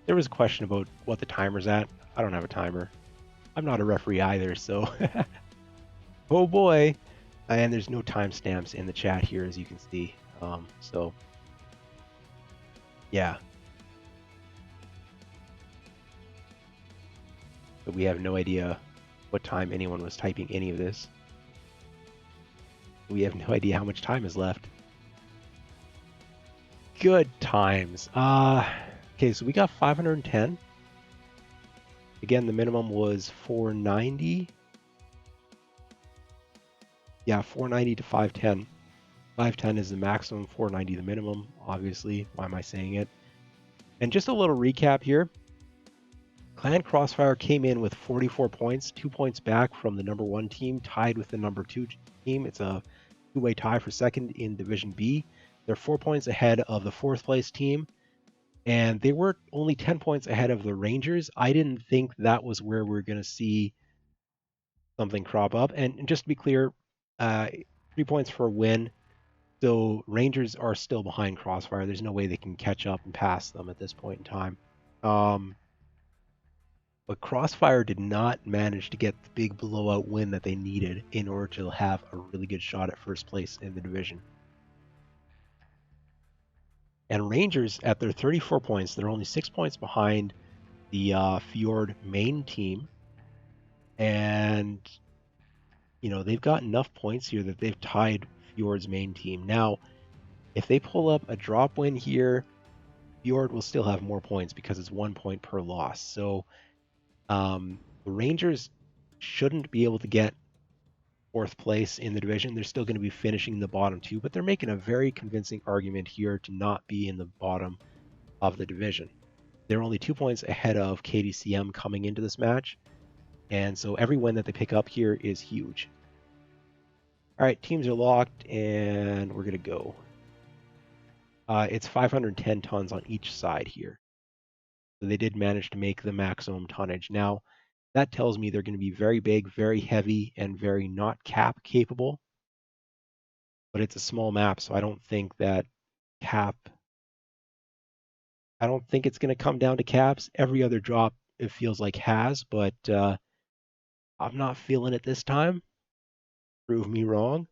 There was a question about what the timer's at. I don't have a timer. I'm not a referee either, so oh boy. And there's no timestamps in the chat here, as you can see. So yeah, but we have no idea what time anyone was typing any of this. We have no idea how much time is left. Good times. Okay, so we got 510. Again, the minimum was 490. Yeah, 490 to 510. 510 is the maximum, 490 the minimum, obviously. Why am I saying it? And just a little recap here. Clan Crossfire came in with 44 points, 2 points back from the number 1 team, tied with the number 2 team. It's a two-way tie for second in Division B. They're 4 points ahead of the 4th place team, and they were only 10 points ahead of the Rangers. I didn't think that was where we're going to see something crop up. And just to be clear, 3 points for a win. So Rangers are still behind Crossfire. There's no way they can catch up and pass them at this point in time. But Crossfire did not manage to get the big blowout win that they needed in order to have a really good shot at first place in the division. And Rangers, at their 34 points, they're only 6 points behind the Fjord main team. And, they've got enough points here that they've tied Fjord's main team. Now, if they pull up a drop win here, Fjord will still have more points because it's 1 point per loss. So the Rangers shouldn't be able to get 4th place in the division. They're still going to be finishing the bottom 2, but they're making a very convincing argument here to not be in the bottom of the division. They're only 2 points ahead of KDCM coming into this match, and so every win that they pick up here is huge. All right, teams are locked, and we're going to go. It's 510 tons on each side here. So they did manage to make the maximum tonnage. Now, that tells me they're going to be very big, very heavy, and very not cap capable. But it's a small map, so I don't think that cap. I don't think it's going to come down to caps. Every other drop, it feels like has, but I'm not feeling it this time. Prove me wrong.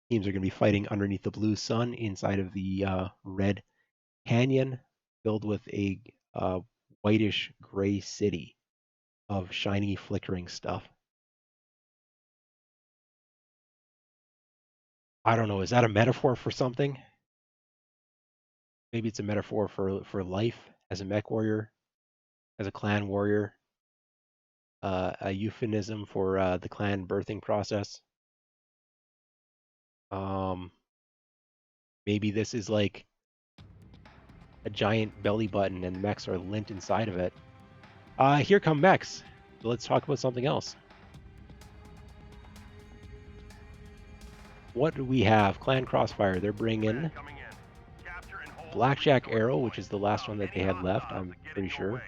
Teams are going to be fighting underneath the blue sun inside of the red canyon filled with a whitish gray city of shiny, flickering stuff. I don't know. Is that a metaphor for something? Maybe it's a metaphor for life as a mech warrior, as a clan warrior, a euphemism for the clan birthing process. Maybe this is like a giant belly button and the mechs are lint inside of it. Here come mechs. Let's talk about something else. What do we have? Clan Crossfire. They're bringing Blackjack Arrow, which is the last one that they had left, I'm pretty sure.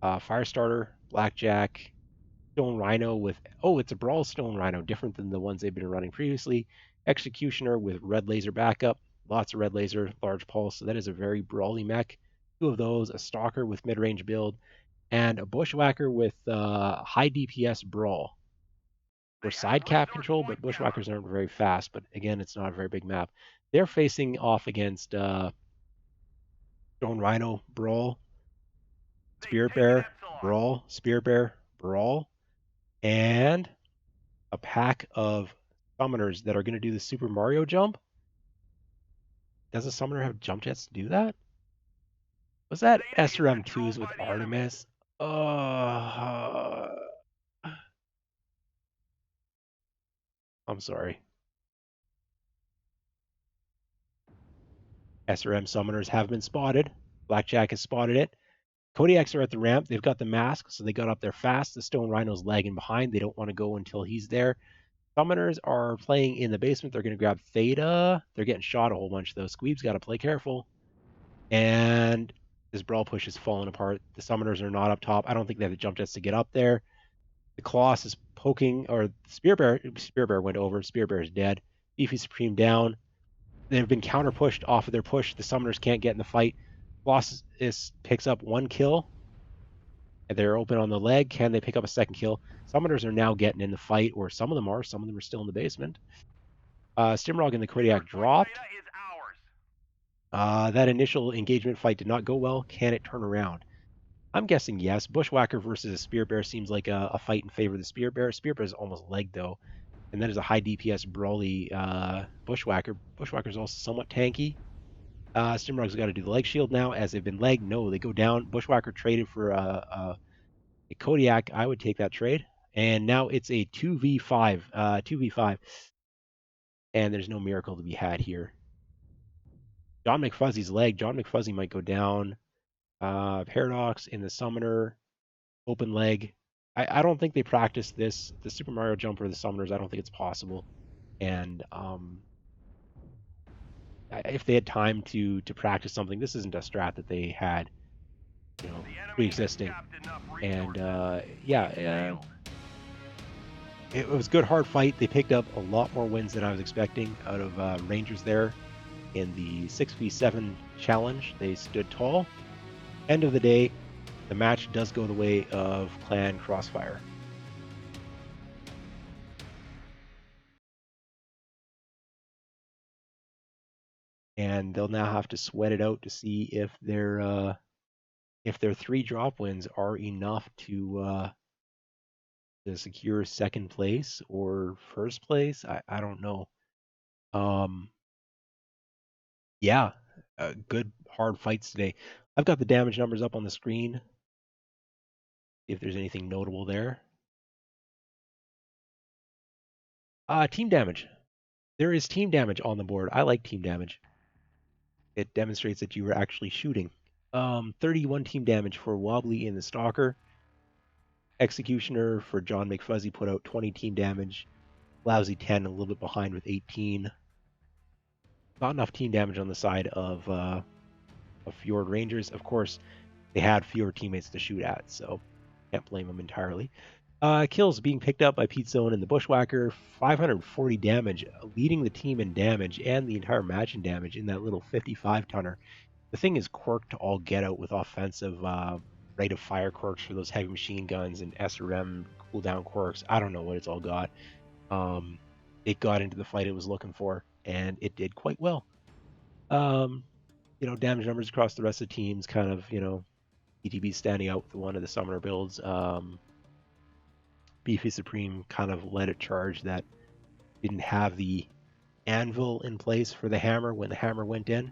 Firestarter, Blackjack, Stone Rhino with... Oh, it's a Brawl Stone Rhino, different than the ones they've been running previously. Executioner with red laser backup, lots of red laser, large pulse, so that is a very brawly mech. 2 of those, a Stalker with mid-range build, and a Bushwhacker with high DPS Brawl. For side cap control, but Bushwhackers aren't very fast, but again, it's not a very big map. They're facing off against Stone Rhino, Brawl, Spirit Bear, Brawl, Spirit Bear, Brawl, and a pack of summoners that are going to do the Super Mario jump. Does a summoner have jump jets to do that? Was that SRM2s with Artemis? I'm sorry. SRM summoners have been spotted. Blackjack has spotted it. Kodiaks are at the ramp. They've got the mask, so they got up there fast. The Stone Rhino's lagging behind. They don't want to go until he's there. Summoners are playing in the basement. They're going to grab Theta. They're getting shot a whole bunch, though. Squeeb's got to play careful. And this brawl push is falling apart. The summoners are not up top. I don't think they have the jump jets to get up there. The Colossus is poking, or Spear Bear went over. Spear Bear is dead. Beefy Supreme down. They've been counter pushed off of their push. The summoners can't get in the fight. Colossus picks up 1 kill. And they're open on the leg. Can they pick up a 2nd kill? Summoners are now getting in the fight, or some of them are. Some of them are still in the basement. Stimrog and the Kodiak dropped. That initial engagement fight did not go well. Can it turn around? I'm guessing yes. Bushwhacker versus a Spear Bear seems like a fight in favor of the Spear Bear. Spear Bear is almost legged, though. And that is a high DPS brawly Bushwhacker. Bushwhacker's also somewhat tanky. Stimrog's got to do the leg shield now. As they've been legged, no, they go down. Bushwhacker traded for a Kodiak. I would take that trade. And now it's a 2v5. 2v5. And there's no miracle to be had here. John McFuzzy's leg. John McFuzzy might go down. Paradox in the Summoner. Open leg. I don't think they practice this. The Super Mario jump for the Summoners, I don't think it's possible. And if they had time to practice something, this isn't a strat that they had, pre-existing. And yeah, it was a good hard fight. They picked up a lot more wins than I was expecting out of Rangers there in the 6v7 challenge. They stood tall. End of the day, the match does go the way of Clan Crossfire. And they'll now have to sweat it out to see if their 3 drop wins are enough to secure 2nd place or 1st place. I don't know. Yeah, good hard fights today. I've got the damage numbers up on the screen. See if there's anything notable there. Team damage. There is team damage on the board. I like team damage. It demonstrates that you were actually shooting. 31 team damage for Wobbly in the Stalker. Executioner for John McFuzzy put out 20 team damage. Lousy 10, a little bit behind with 18. Not enough team damage on the side of Fjord Rangers. Of course, they had fewer teammates to shoot at, so can't blame them entirely. Kills being picked up by Pete Zone and the Bushwhacker. 540 damage, leading the team in damage and the entire match in damage in that little 55 tonner. The thing is quirked to all get out with offensive rate of fire quirks for those heavy machine guns and SRM cooldown quirks. I don't know what it's all got. It got into the fight it was looking for, and it did quite well. Damage numbers across the rest of the teams kind of, ETB standing out with one of the summoner builds. Beefy Supreme kind of led a charge that didn't have the anvil in place for the hammer when the hammer went in,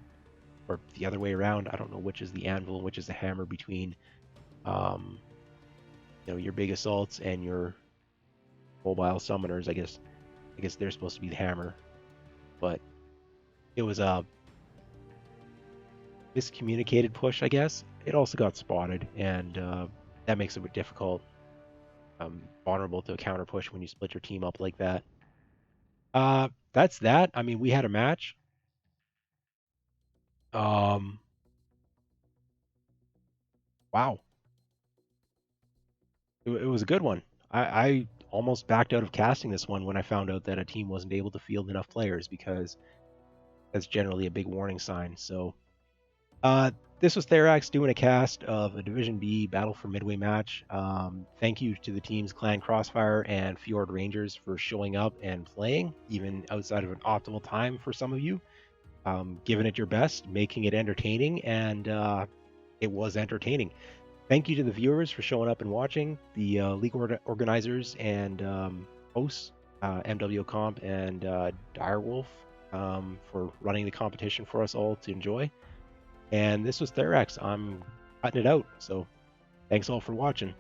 or the other way around. I don't know which is the anvil and which is the hammer between, your big assaults and your mobile summoners. I guess they're supposed to be the hammer, but it was a miscommunicated push, I guess. It also got spotted, and that makes it a bit difficult, vulnerable to a counter push when you split your team up like that. That's that. I mean, we had a match. Wow, it was a good one. I almost backed out of casting this one when I found out that a team wasn't able to field enough players, because that's generally a big warning sign. So this was Therax doing a cast of a Division B Battle for Midway match. Thank you to the teams Clan Crossfire and Fjord Rangers for showing up and playing, even outside of an optimal time for some of you. Giving it your best, making it entertaining, and it was entertaining. Thank you to the viewers for showing up and watching, the league organizers and hosts, MW Comp and Direwolf, for running the competition for us all to enjoy. And this was Therax. I'm cutting it out, so thanks all for watching.